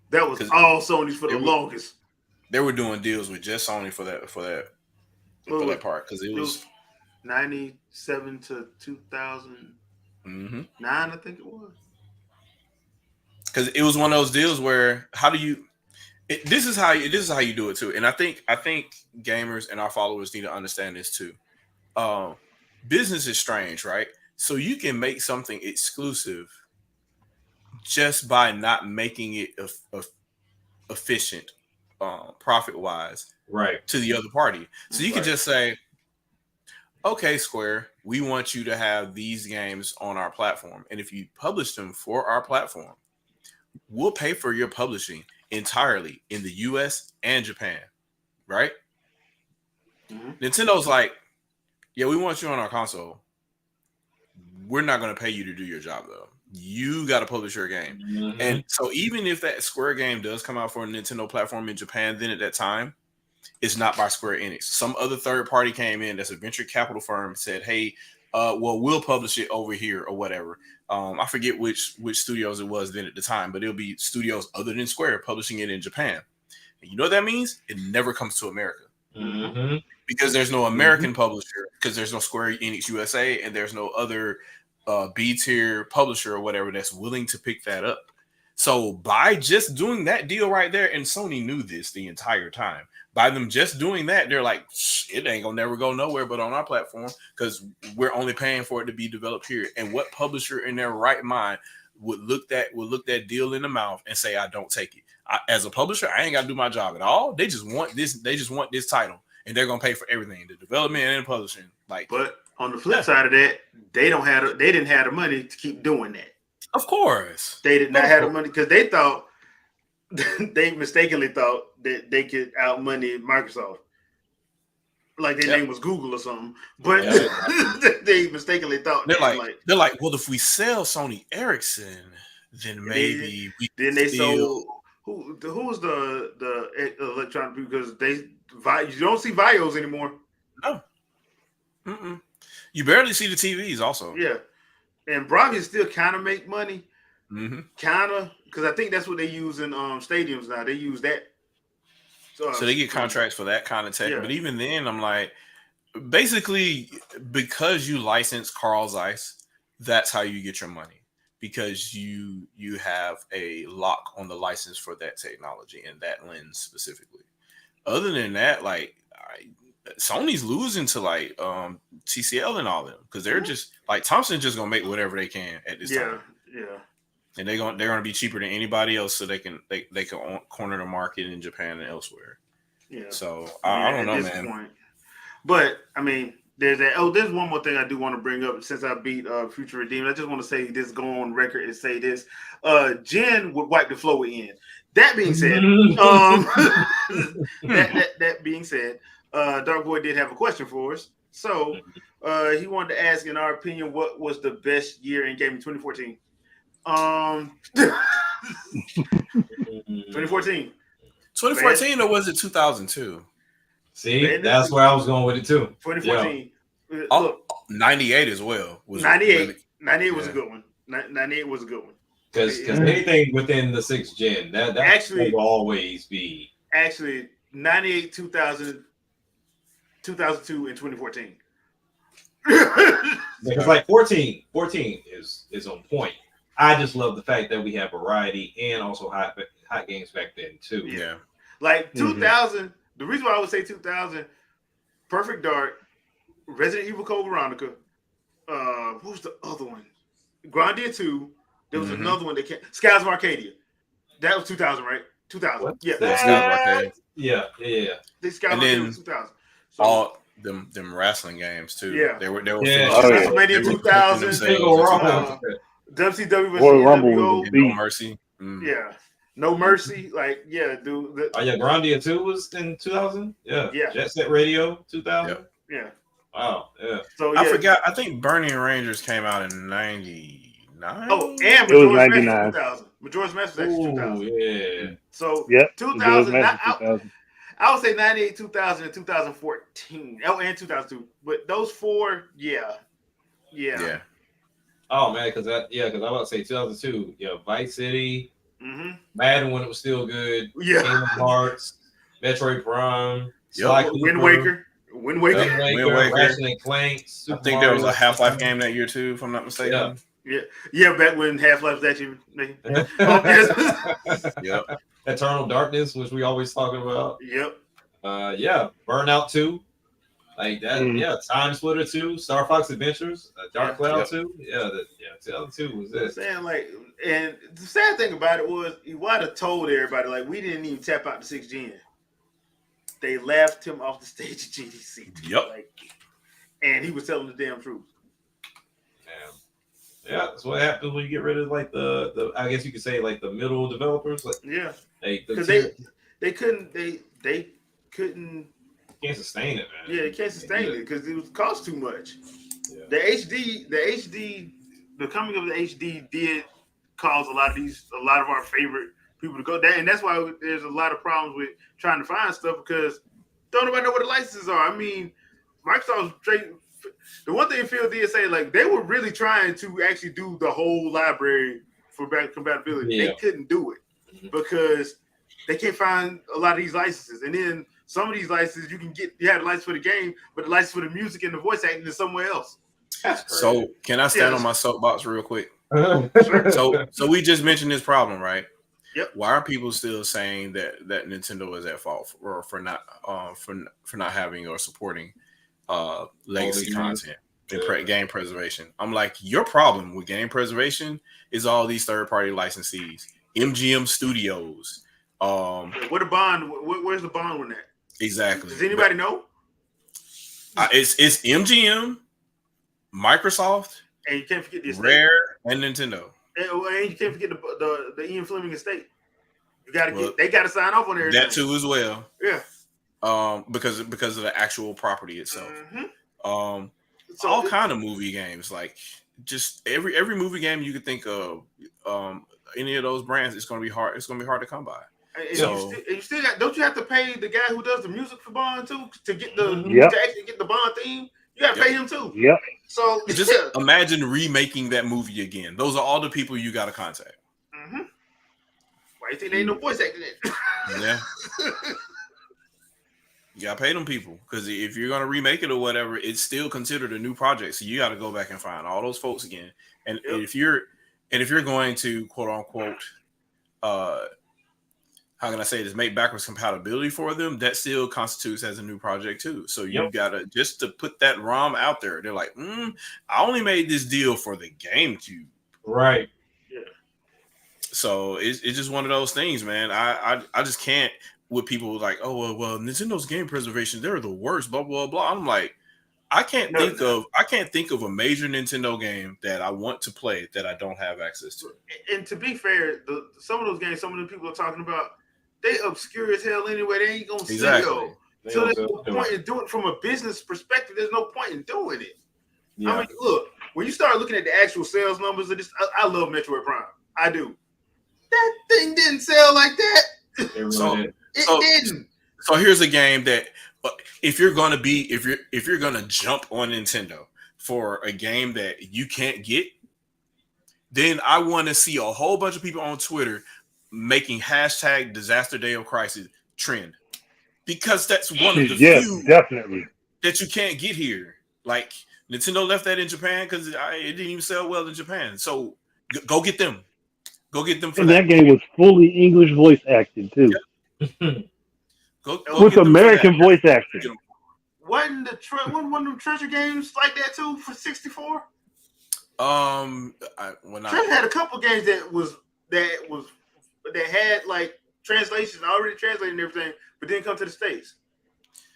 A: that was all Sony's for the longest.
C: They were doing deals with just Sony for that part because it was
A: 97 to 2009, I think it was.
C: Because it was one of those deals where this is how you do it too. And I think gamers and our followers need to understand this too. Business is strange, right? So you can make something exclusive just by not making it efficient, profit wise,
B: right,
C: to the other party. So you can just say, okay, Square, we want you to have these games on our platform, and if you publish them for our platform, we'll pay for your publishing entirely in the US and Japan, right? Nintendo's like, yeah, we want you on our console. We're not going to pay you to do your job, though. You got to publish your game. And so even if that Square game does come out for a Nintendo platform in Japan, then at that time, it's not by Square Enix. Some other third party came in that's a venture capital firm, said, hey, we'll publish it over here or whatever. I forget which studios it was then at the time, but it'll be studios other than Square publishing it in Japan. And you know what that means? It never comes to America. Because there's no American publisher, because there's no Square Enix USA, and there's no other B-tier publisher or whatever that's willing to pick that up. So by just doing that deal right there, and Sony knew this the entire time, by them just doing that, they're like, it ain't gonna never go nowhere but on our platform because we're only paying for it to be developed here. And what publisher in their right mind would look that deal in the mouth and say, I don't take it? As a publisher, I ain't got to do my job at all. They just want this. They just want this title. and they're gonna pay for everything, the development and the publishing. Like,
A: but on the flip side of that, they didn't have the money to keep doing that.
C: of course,
A: They did not have the money because they thought they mistakenly thought that they could outmoney Microsoft. Like their name was Google or something, but they mistakenly thought
C: they're like, well, if we sell Sony Ericsson, then maybe
A: they sold who was the electronic, because you don't see Vios anymore.
C: No, you barely see the TVs. Also,
A: yeah, and Bravia still kind of make money, kind of, because I think that's what they use in stadiums now. They use that.
C: So they get contracts for that kind of tech. Yeah. But even then, I'm like, basically, because you license Carl Zeiss, that's how you get your money, because you have a lock on the license for that technology and that lens specifically. Other than that, like, Sony's losing to like TCL and all them, because they're just like, Thompson's just gonna make whatever they can at this time.
A: Yeah.
C: And they're gonna be cheaper than anybody else, so they can corner the market in Japan and elsewhere. Yeah. So I don't know, man.
A: Point. But I mean, there's that. Oh, there's one more thing I do want to bring up. Since I beat Future Redeemed, I just want to say this, go on record and say this. Jen would wipe the floor with N. That being said, that being said, Dark Boy did have a question for us. So he wanted to ask, in our opinion, what was the best year in gaming 2014? 2014.
C: 2014, or was it 2002?
B: See, that's where I was going with it too.
A: 2014.
B: Yeah.
A: Look,
C: 98 as well.
A: 98 was a good one. 98 was a good one.
B: Because anything within the 6th gen, that actually will always be.
A: Actually, 98, 2000, 2002, and 2014.
B: Because like 14 is on point. I just love the fact that we have variety and also hot games back then too.
C: Yeah.
A: Like 2000, the reason why I would say 2000, Perfect Dark, Resident Evil Code Veronica, what was the other one? Grandia 2. There was another one that came, Skies of Arcadia. That was 2000, right? 2000.
B: What?
A: Yeah.
B: Yeah.
A: The Skies of Arcadia was 2000. So,
C: all them wrestling games too.
A: Yeah.
C: They were
A: WrestleMania 2000. WCW was
D: Royal Rumble.
C: No Mercy.
A: Yeah. No Mercy. Like, yeah, dude.
B: Grandia 2 was in 2000? Yeah. Jet Set Radio 2000?
A: Yeah.
B: Wow. Yeah.
A: So
C: I forgot. I think Burning Rangers came out in 99.
A: Oh, and Majora's Mask 2000. Majora's Mask was actually 2000.
B: Yeah.
A: So 2000. I would say 98, 2000, and 2014. Oh, and 2002. But those four, yeah.
B: Oh man, because I was about to say 2002. Yeah, Vice City, Madden when it was still good.
A: Yeah,
B: Kingdom Hearts, Metroid Prime,
A: Wind Waker,
B: Ratchet and Clank.
C: I think there was a Half-Life game that year too, if I'm not mistaken.
A: Yeah. Back when Half-Life was actually.
C: Yep.
B: Eternal Darkness, which we always talking about.
A: Yep.
B: Burnout 2. Like that, Time Splitter 2, Star Fox Adventures, Dark Cloud 2. 2002 was it.
A: I'm saying, like, and the sad thing about it was he would have told everybody, like, we didn't even tap out the 6th gen. They laughed him off the stage at GDC.
C: Yep.
A: Like, and he was telling the damn truth.
B: Yeah, that's what happens when you get rid of like the I guess you could say like the middle developers. Like, because they couldn't
A: can't
B: sustain it, man.
A: Yeah, they can't sustain it because it was cost too much.
B: Yeah.
A: The coming of the HD did cause a lot of our favorite people to go down, and that's why there's a lot of problems with trying to find stuff because don't nobody know what the licenses are. I mean, Microsoft straight. The one thing Phil did say, like, they were really trying to actually do the whole library for back compatibility. Yeah. They couldn't do it because they can't find a lot of these licenses. And then some of these licenses you have a license for the game, but the license for the music and the voice acting is somewhere else.
C: So can I stand on my soapbox real quick?
A: Sure.
C: So we just mentioned this problem, right?
A: Yep.
C: Why are people still saying that Nintendo is at fault for not having or supporting legacy content and game preservation? I'm like, your problem with game preservation is all these third-party licensees, MGM Studios.
A: What a bond? Where's the bond with that?
C: Exactly.
A: Does anybody know?
C: It's MGM, Microsoft,
A: And you can't forget the estate.
C: Rare, and Nintendo.
A: And you can't forget the Ian Fleming estate. You got to they got to sign off on everything.
C: That too as well.
A: Yeah.
C: Because of the actual property itself.
A: So
C: all kind of movie games, like just every movie game you could think of, any of those brands, it's gonna be hard. It's gonna be hard to come by.
A: And you still got, don't you have to pay the guy who does the music for Bond too to get the to actually get the Bond theme? You got to pay him too.
D: Yep.
A: So
C: just imagine remaking that movie again. Those are all the people you got to contact.
A: Why you think there ain't no voice acting in?
C: Yeah. You gotta pay them people, because if you're gonna remake it or whatever, it's still considered a new project. So you got to go back and find all those folks again. And if you're going to quote unquote, how can I say this, make backwards compatibility for them, that still constitutes as a new project too. So you gotta, just to put that ROM out there, they're like, I only made this deal for the GameCube,
B: right?
A: Yeah.
C: So it's just one of those things, man. I just can't. With people like, oh well, Nintendo's game preservation, they're the worst, blah blah blah. I'm like, I can't think of a major Nintendo game that I want to play that I don't have access to.
A: And to be fair, some of those games, some of the people are talking about, they obscure as hell anyway. They ain't gonna sell. So there's no point in doing it from a business perspective. There's no point in doing it. Yeah. I mean, look, when you start looking at the actual sales numbers of this, I love Metroid Prime. I do. That thing didn't sell like that. It didn't.
C: So here's a game that, if you're gonna jump on Nintendo for a game that you can't get, then I want to see a whole bunch of people on Twitter making hashtag Disaster Day of Crisis trend, because that's one of the few
D: definitely
C: that you can't get here. Like, Nintendo left that in Japan because it didn't even sell well in Japan. So go get them. Go get them for
D: that. And that game was fully English voice acted too. Yep. With American voice acting.
A: Wasn't one of them treasure games like that too for 64? Treasure had a couple games that had like translations already translated and everything, but didn't come to the States.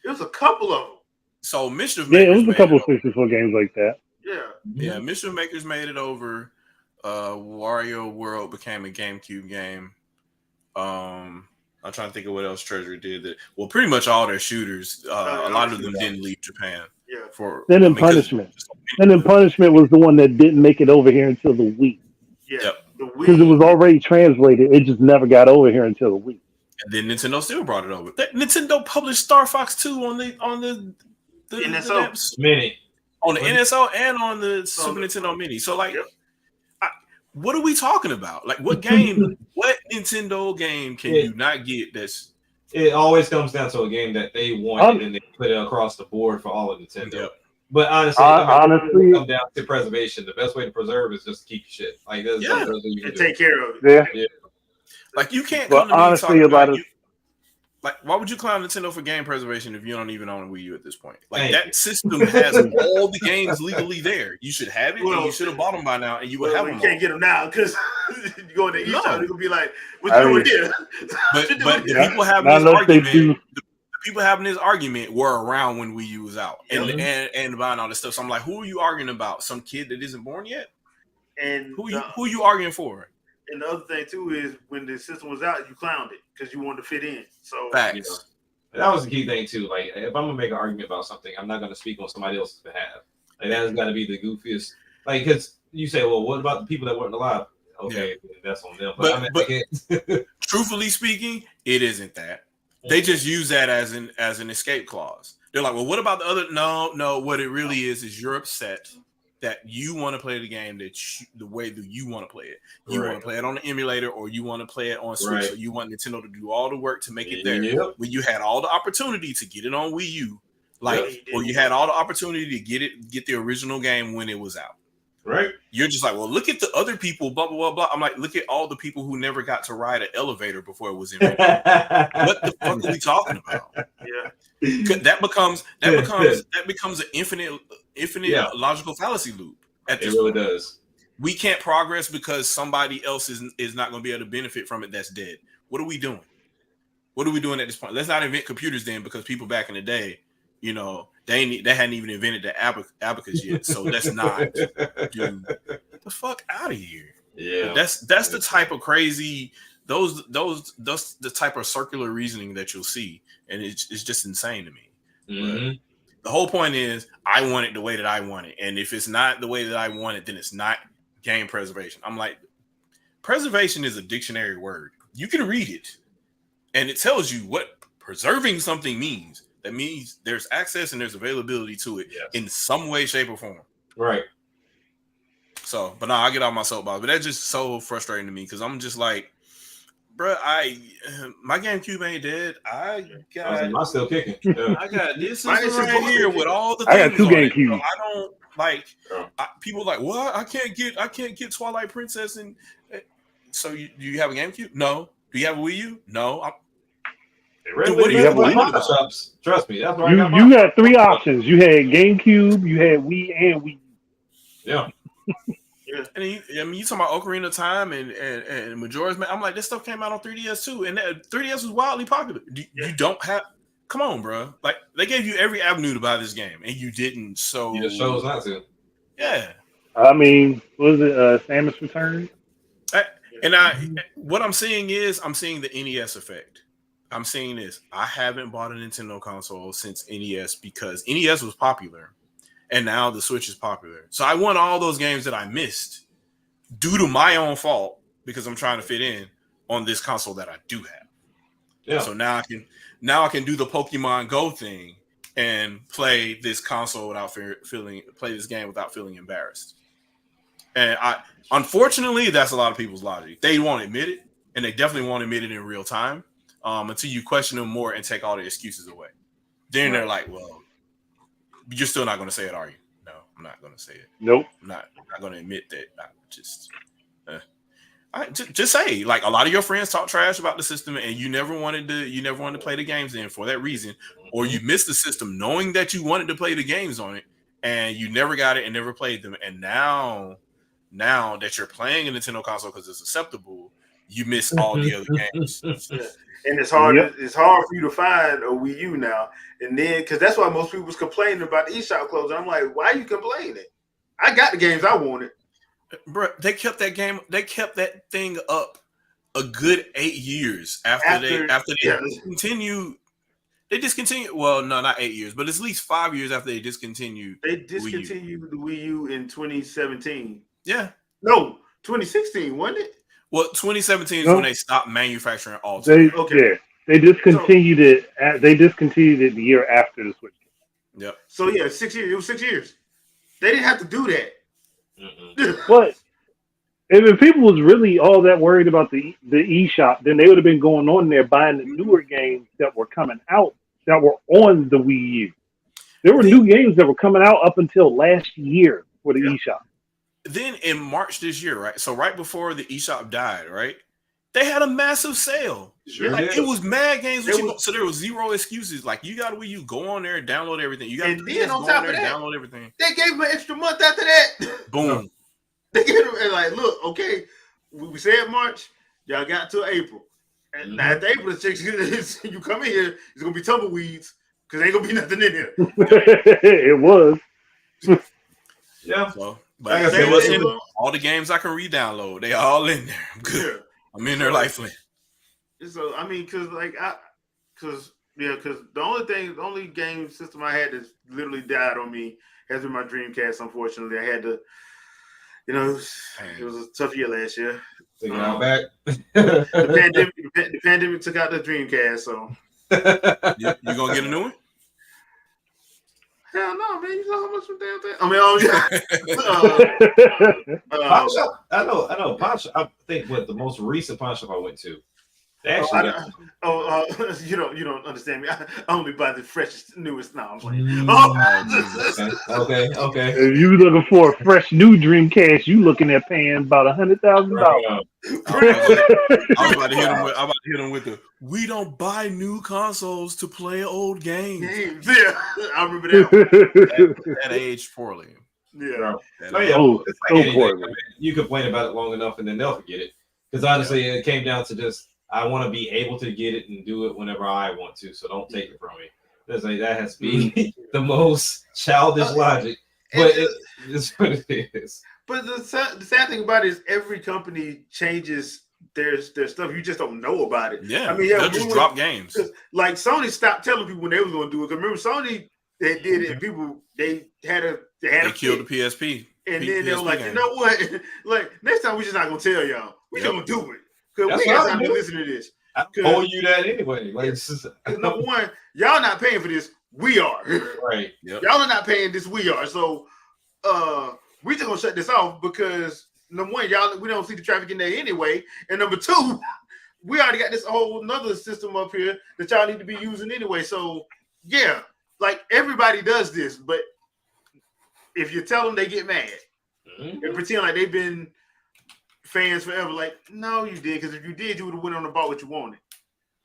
A: It was a couple of them.
C: So Mischief Makers,
D: it was a couple of 64 games like that.
A: Yeah,
C: Mischief Makers made it over. Wario World became a GameCube game. I'm trying to think of what else Treasure did. Pretty much all their shooters, a lot of them didn't leave Japan.
A: Yeah.
D: Then in Punishment. Punishment was the one that didn't make it over here until the Wii.
A: Yeah.
D: Because it was already translated. It just never got over here until the Wii.
C: And then Nintendo still brought it over. Nintendo published Star Fox 2 on the
A: NSO
B: Mini.
C: On the NSO and on the Super Nintendo Mini. So like, what are we talking about? Like, what game, what Nintendo game can you not get that's...
B: It always comes down to a game that they wanted and they put it across the board for all of Nintendo. Yep. But honestly, come down to preservation. The best way to preserve is just keep your shit. Like, that's
A: you can take care of it.
D: Yeah.
C: Like, you can't come to me talking about like, why would you clown Nintendo for game preservation if you don't even own a Wii U at this point? Like, that system has all the games legally there. You should have it, and you should have bought them by now, and you would have them.
A: You can't get them now because you go into eShop, you're gonna be like, "What you doing here?"
C: But the people having this argument, the people having this argument were around when Wii U was out, and buying all this stuff. So I'm like, who are you arguing about? Some kid that isn't born yet?
A: And
C: who are you arguing for?
A: And the other thing too is when the system was out, you clowned it because you wanted to fit in. So
C: facts.
B: That was the key thing too. Like, if I'm gonna make an argument about something, I'm not gonna speak on somebody else's behalf. Like, that's got to be the goofiest. Like, because you say, well, what about the people that weren't alive? Okay, that's on them.
C: But truthfully speaking, it isn't that. They just use that as an escape clause. They're like, well, what about the other? No. What it really is you're upset that you want to play the game the way that you want to play it. You want to play it on the emulator, or you want to play it on Switch, or you want Nintendo to do all the work to make it there. When you had all the opportunity to get it on Wii U, or you had all the opportunity to get the original game when it was out.
B: Right.
C: You're just like, well, look at the other people, blah, blah, blah, blah. I'm like, look at all the people who never got to ride an elevator before it was invented. What the fuck are we talking about?
A: Yeah.
C: That becomes an infinite logical fallacy loop.
B: It really does.
C: We can't progress because somebody else is not going to be able to benefit from it that's dead. What are we doing? What are we doing at this point? Let's not invent computers then, because people back in the day you know, they hadn't even invented the abacus yet. So let's not do the fuck out of here.
B: Yeah,
C: That's the type of crazy those the type of circular reasoning that you'll see, and it's just insane to me. But the whole point is, I want it the way that I want it, and if it's not the way that I want it, then it's not game preservation. I'm like, preservation is a dictionary word. You can read it, and it tells you what preserving something means. That means there's access and there's availability to it in some way, shape, or form.
B: Right.
C: So, but no, I get off my soapbox. But that's just so frustrating to me because I'm just like, bro, my GameCube ain't dead. I got
B: I'm still kicking. Yeah.
C: I got this
A: Mine is
C: right here with all the
D: I
C: things
D: got 2
C: on it.
D: GameCubes.
C: So I don't like
B: Yeah.
C: people like, well, I can't get Twilight Princess and so do you have a GameCube? No. Do you have a Wii U? No.
B: Really,
C: what do
D: you have a Wii
B: my shops? Trust me, that's where I got
D: You had 3 options. You had GameCube, you had Wii, and Wii.
B: Yeah.
C: And you talking about Ocarina of Time and Majora's Mask. I'm like, this stuff came out on 3DS too, and 3DS was wildly popular. You don't have. Come on, bro. Like they gave you every avenue to buy this game, and you didn't. So
B: You just chose not to.
C: Yeah.
D: I mean, what was it? Samus Return?
C: What I'm seeing is I'm seeing the NES effect. I'm seeing this. I haven't bought a Nintendo console since NES because NES was popular, and now the Switch is popular. So I want all those games that I missed due to my own fault because I'm trying to fit in on this console that I do have.
B: Yeah.
C: So now I can do the Pokemon Go thing and play this console without play this game without feeling embarrassed. And unfortunately, that's a lot of people's logic. They won't admit it, and they definitely won't admit it in real time until you question them more and take all the excuses away. Then they're like, "Well, you're still not going to say it, are you?" No, I'm not going to say it.
D: Nope.
C: I'm not going to admit that. Just say, like, a lot of your friends talk trash about the system, and you never wanted to play the games in for that reason, or you missed the system knowing that you wanted to play the games on it, and you never got it and never played them, and now that you're playing a Nintendo console because it's acceptable, you miss all the other games.
A: And it's hard. Yep. It's hard for you to find a Wii U now. And then, because that's why most people was complaining about the eShop closing. I'm like, why are you complaining? I got the games I wanted.
C: Bro, they kept that game. They kept that thing up a good 8 years after they discontinued. They discontinued. Well, no, not 8 years, but it's at least 5 years after they discontinued.
A: They discontinued the Wii U in 2017.
C: Yeah.
A: No, 2016, wasn't it?
C: Well, 2017 is when they stopped manufacturing all.
D: They discontinued it. They discontinued it the year after the Switch.
C: Yep.
A: So yeah, 6 years. It was 6 years. They didn't have to do that.
D: But if people was really all that worried about the eShop, then they would have been going on there buying the newer games that were coming out that were on the Wii U. There were new games that were coming out up until last year for the eShop.
C: Then in March this year, right? So right before the eShop died, right? They had a massive sale.
B: Sure
C: like, it was mad games. So there was zero excuses. Like, you got a Wii U, go on there and download everything. You got
A: and then on top of that,
C: download everything.
A: They gave them an extra month after that.
C: Boom.
A: They gave them like, look, okay, we said March, y'all got till April. And now at April, you come in here, it's gonna be tumbleweeds because ain't gonna be nothing in here.
D: It was.
B: Yeah.
C: So, but all the games I can re-download, they all in there. I'm good. Yeah. I'm in there lifeline.
A: So I mean, because the only game system I had that's literally died on me has been my Dreamcast. Unfortunately, I had to, it was a tough year last year.
B: Taking it out back.
A: The pandemic took out the Dreamcast. So
C: you gonna get a new one?
A: Hell no, man! You know how much some damn thing. I mean,
B: I know. Pawn shop. I think the most recent pawn shop I went to. Actually,
A: you don't understand me. I only buy the freshest, newest now.
B: Okay.
D: If you looking for a fresh new Dreamcast, you looking at paying about $100,000.
C: I was about to hit him with the. We don't buy new consoles to play old games.
A: Yeah, I remember that.
C: That aged poorly.
A: Yeah.
B: Poorly. You complain about it long enough, and then they'll forget it. Because honestly, it came down to just. I want to be able to get it and do it whenever I want to, so don't take it from me. That's like that has to be the most childish logic, but it's what it is.
A: But the sad thing about it is every company changes their stuff. You just don't know about it.
C: Yeah,
A: I mean,
C: they'll just drop games.
A: Like Sony stopped telling people when they was going to do it. Because remember, Sony they did it. People they
C: killed the PSP,
A: and then they were like, you know what? Like next time we just not going to tell y'all. We just going to do it because we got time to listen to this.
B: I owe you that anyway. Like,
A: number one, y'all not paying for this. We are.
B: Right.
C: Yep.
A: Y'all are not paying this. We are. So, we just gonna shut this off because number one, we don't see the traffic in there anyway, and number two, we already got this whole another system up here that y'all need to be using anyway. So, yeah, like everybody does this, but if you tell them, they get mad and pretend like they've been fans forever. Like, no, you did, because if you did, you would have went on and bought what you wanted.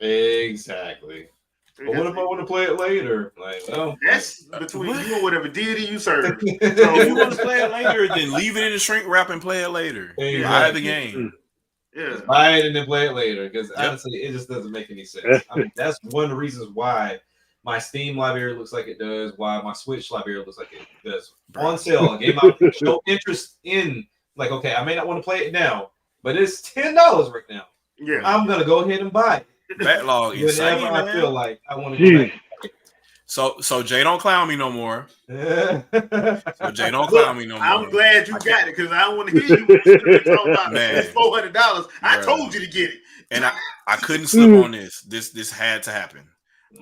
B: Exactly. But what if I want to play it later? Like, well,
A: that's between you and whatever deity you serve. So,
C: if you want to play it later, then leave it in the shrink wrap and play it later.
B: Exactly.
C: Buy the game.
A: Yeah,
B: buy it and then play it later. Because honestly, it just doesn't make any sense. I mean, that's one of the reasons why my Steam library looks like it does. Why my Switch library looks like it does. On sale, a game I show interest in. Like, okay, I may not want to play it now, but it's $10 right now.
A: Yeah,
B: I'm gonna go ahead and buy it.
C: Backlog insane,
B: whenever
C: man.
B: I feel like I want to go back.
C: So Jay don't clown me no more. So Jay don't clown me no more.
A: I'm glad you got it because I don't want to hear you talking about this $400. I told you to get it,
C: and I couldn't slip on this. This had to happen,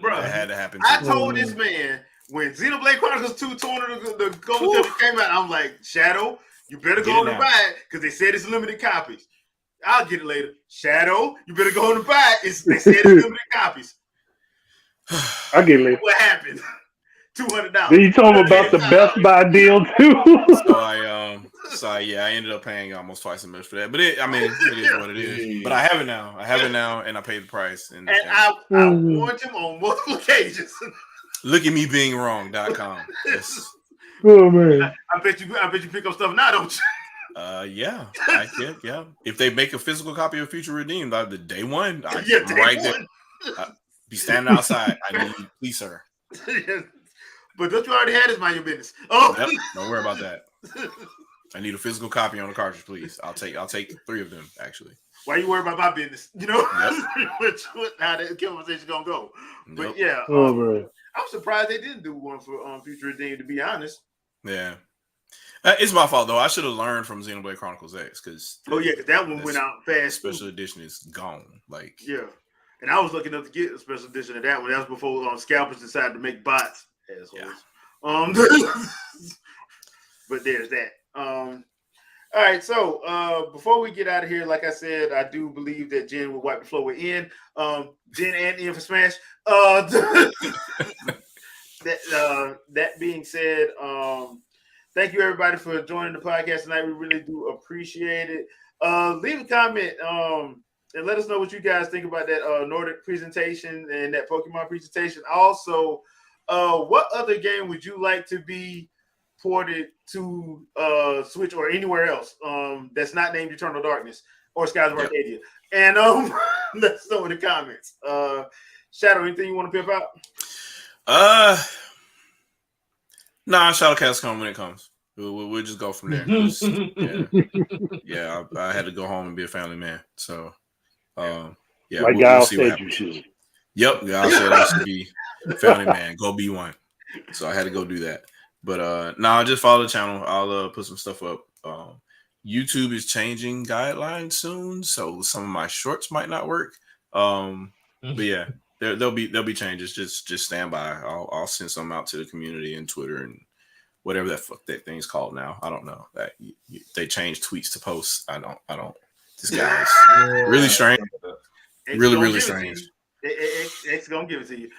A: bro.
C: It had to happen.
A: I told this man when Xenoblade Chronicles 2 the Golden came out. I'm like, Shadow, you better go and buy it because they said it's limited copies. I'll get it later. Shadow, you better go and buy it. They said it's limited copies.
D: I'll get it later.
A: What happened? $200.
D: Then you told me about the Best Buy deal too.
C: I ended up paying almost twice as much for that. But it is what it is. But I have it now. And I paid the price. And
A: I warned him on multiple occasions.
C: Look at me being wrong.com. Yes.
D: Oh man.
A: I bet you pick up stuff now, don't you?
C: Yeah. If they make a physical copy of Future Redeemed, the day one, there. Be standing outside. I need, please, sir.
A: But don't you already had this mind your business? Oh,
C: yep, don't worry about that. I need a physical copy on the cartridge, please. I'll take 3 of them actually.
A: Why you worry about my business? You know, how that conversation gonna go. But yeah, I'm surprised they didn't do one for Future Redeemed. To be honest.
C: Yeah. It's my fault though. I should have learned from Xenoblade Chronicles X because
A: that one went out fast.
C: Special edition is gone. Like
A: and I was looking up to get a special edition of that one. That was before scalpers decided to make bots. Assholes. But there's that. All right. So before we get out of here, like I said, I do believe that Jen will wipe the floor with N. Jen and N for Smash. That being said, thank you everybody for joining the podcast tonight. We really do appreciate it. Leave a comment and let us know what you guys think about that Nordic presentation and that Pokemon presentation. Also, what other game would you like to be ported to Switch or anywhere else that's not named Eternal Darkness or Skies of Arcadia? And let us know in the comments. Shadow, anything you want to pimp out?
C: Nah, Shadowcast come when it comes. We'll just go from there. I had to go home and be a family man. So,
D: like Guile said you should.
C: Yep, Guile said I should be a family man. Go be one. So I had to go do that. But just follow the channel. I'll put some stuff up. YouTube is changing guidelines soon, so some of my shorts might not work. But yeah, there'll be changes. Just stand by. I'll send some out to the community and Twitter and whatever that thing's called now. I don't know that they changed tweets to posts. I don't. This guy is really strange. Really strange.
A: X gonna give it to you.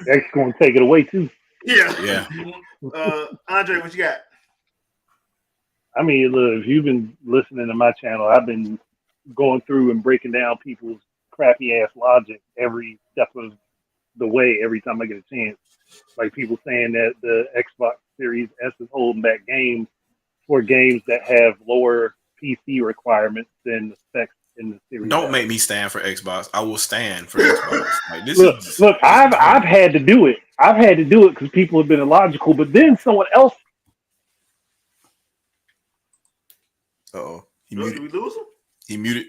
D: X gonna take it away too.
A: Yeah. Andre, what you got?
D: I mean, look, if you've been listening to my channel, I've been going through and breaking down people's crappy ass logic every step of the way every time I get a chance. Like people saying that the Xbox Series S is holding back games for games that have lower PC requirements than the specs in the series.
C: Don't make me stand for Xbox. I will stand for Xbox. Like this
D: Look,
C: is
D: look, I've had to do it. I've had to do it because people have been illogical. But then someone else.
C: Uh-oh. He
A: Look, did
C: muted.
A: we lose him?
C: He muted.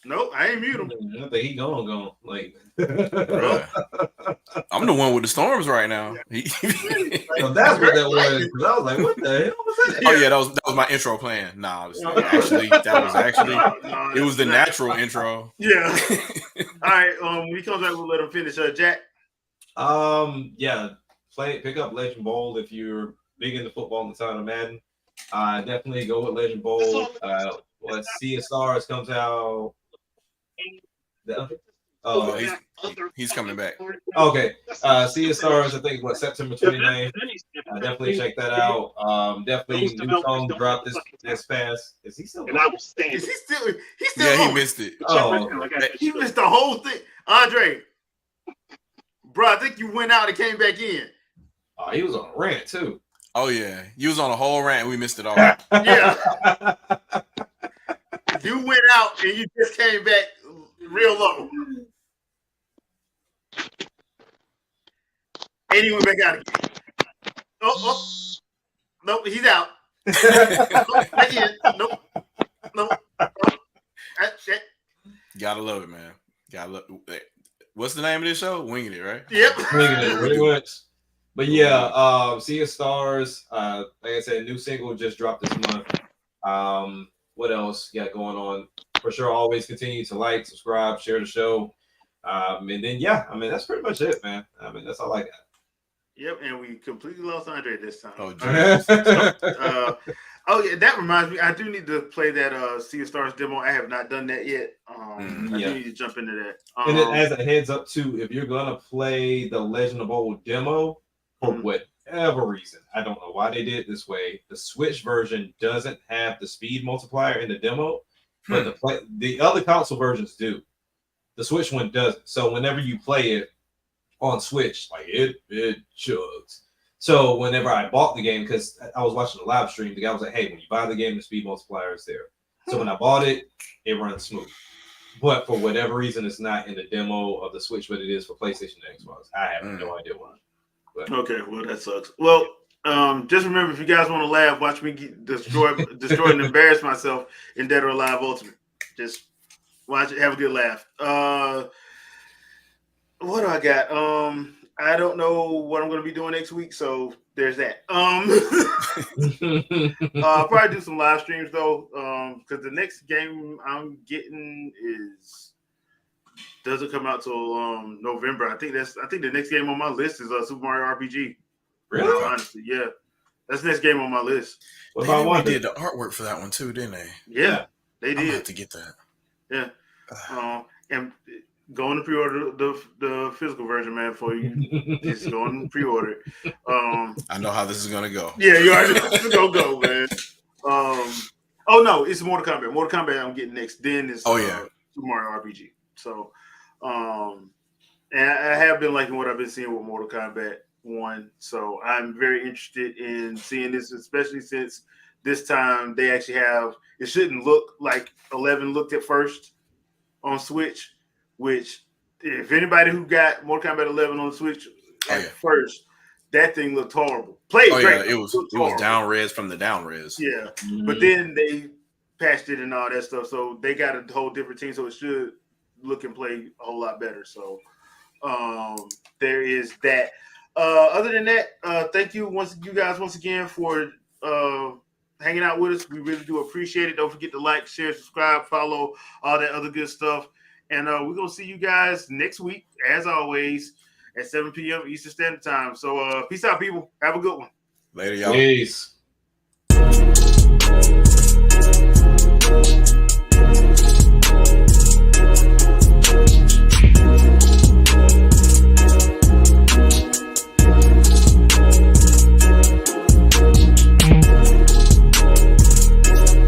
A: No, I ain't mute him.
B: I think he gone. Like,
C: Bruh. I'm the one with the storms right now.
B: so that's what that was. 'Cause I was like, what the hell was that?
C: Oh yeah, that was my intro plan. Nah, it was the natural intro.
A: Yeah. All right. When he comes back, we'll let him finish. Jack.
B: Yeah. Pick up Legend Bowl if you're big into football in the time of Madden. Definitely go with Legend Bowl. Sea of Stars comes out.
C: He's coming back.
B: Okay. Sea of Stars, I think September 29th. Definitely check that out. Definitely new song dropped this past. Is he still?
A: Is he still? He's still.
C: Yeah,
A: on.
C: he missed it.
B: Oh,
A: he missed the whole thing. Andre, bro, I think you went out and came back in.
B: Oh, he was on a rant too.
C: Oh yeah, you was on a whole rant. And we missed it all.
A: Yeah. You went out and you just came back real low. And he went back out again. Oh. Nope, he's out. Nope, back in. Nope.
C: Gotta love it, man. Gotta love it. What's the name of this show? Winging It, right?
A: Yep.
B: Winging It, pretty much. But yeah, Sea of Stars, like I said, new single just dropped this month. What else you got going on? For sure, always continue to like, subscribe, share the show. And then, that's pretty much it, man. That's all I got.
A: Yep, and we completely lost Andre this time.
C: Oh,
A: yeah, that reminds me. I do need to play that Sea of Stars demo. I have not done that yet. I do need to jump into that.
B: And then as a heads up, too, if you're going to play the Legend of Old demo, for whatever reason, I don't know why they did it this way, the Switch version doesn't have the speed multiplier in the demo, but the other console versions do. The Switch one doesn't. So whenever you play it on Switch, like it chugs. So whenever I bought the game, because I was watching the live stream, the guy was like, hey, when you buy the game, the speed multiplier is there. So when I bought it, it runs smooth. But for whatever reason, it's not in the demo of the Switch, but it is for PlayStation and Xbox. I have no idea why. But.
A: Okay, well, that sucks. Well, just remember, if you guys want to laugh, watch me destroy and embarrass myself in Dead or Alive Ultimate. Just watch it, have a good laugh. What do I got? I don't know what I'm going to be doing next week, so there's that. I'll probably do some live streams though, because the next game I'm getting doesn't come out till November. I think the next game on my list is Super Mario RPG.
B: Really?
A: Honestly, yeah, that's the next game on my list.
C: They did the artwork for that one too, didn't they?
A: Yeah, they did.
C: I'm gonna have to get that.
A: Yeah, and go and pre-order the physical version, man. For you, just go and pre-order it.
C: I know how this is gonna go.
A: Yeah, you already know it's gonna go, man. Oh no, it's Mortal Kombat. Mortal Kombat I'm getting next. Then it's Super Mario RPG. So, and I have been liking what I've been seeing with Mortal Kombat 1. So I'm very interested in seeing this, especially since this time they actually have. It shouldn't look like 11 looked at first on Switch. Which, if anybody who got Mortal Kombat 11 on the Switch at first, that thing looked horrible. Played great.
C: Yeah, it was down res from the down res.
A: Yeah, but then they patched it and all that stuff, so they got a whole different team, so it should look and play a whole lot better. So there is that. Other than that, thank you guys once again for hanging out with us. We really do appreciate it. Don't forget to like, share, subscribe, follow, all that other good stuff. And we're going to see you guys next week, as always, at 7 p.m. Eastern Standard Time. So peace out, people. Have a good one.
C: Later, y'all.
B: Peace.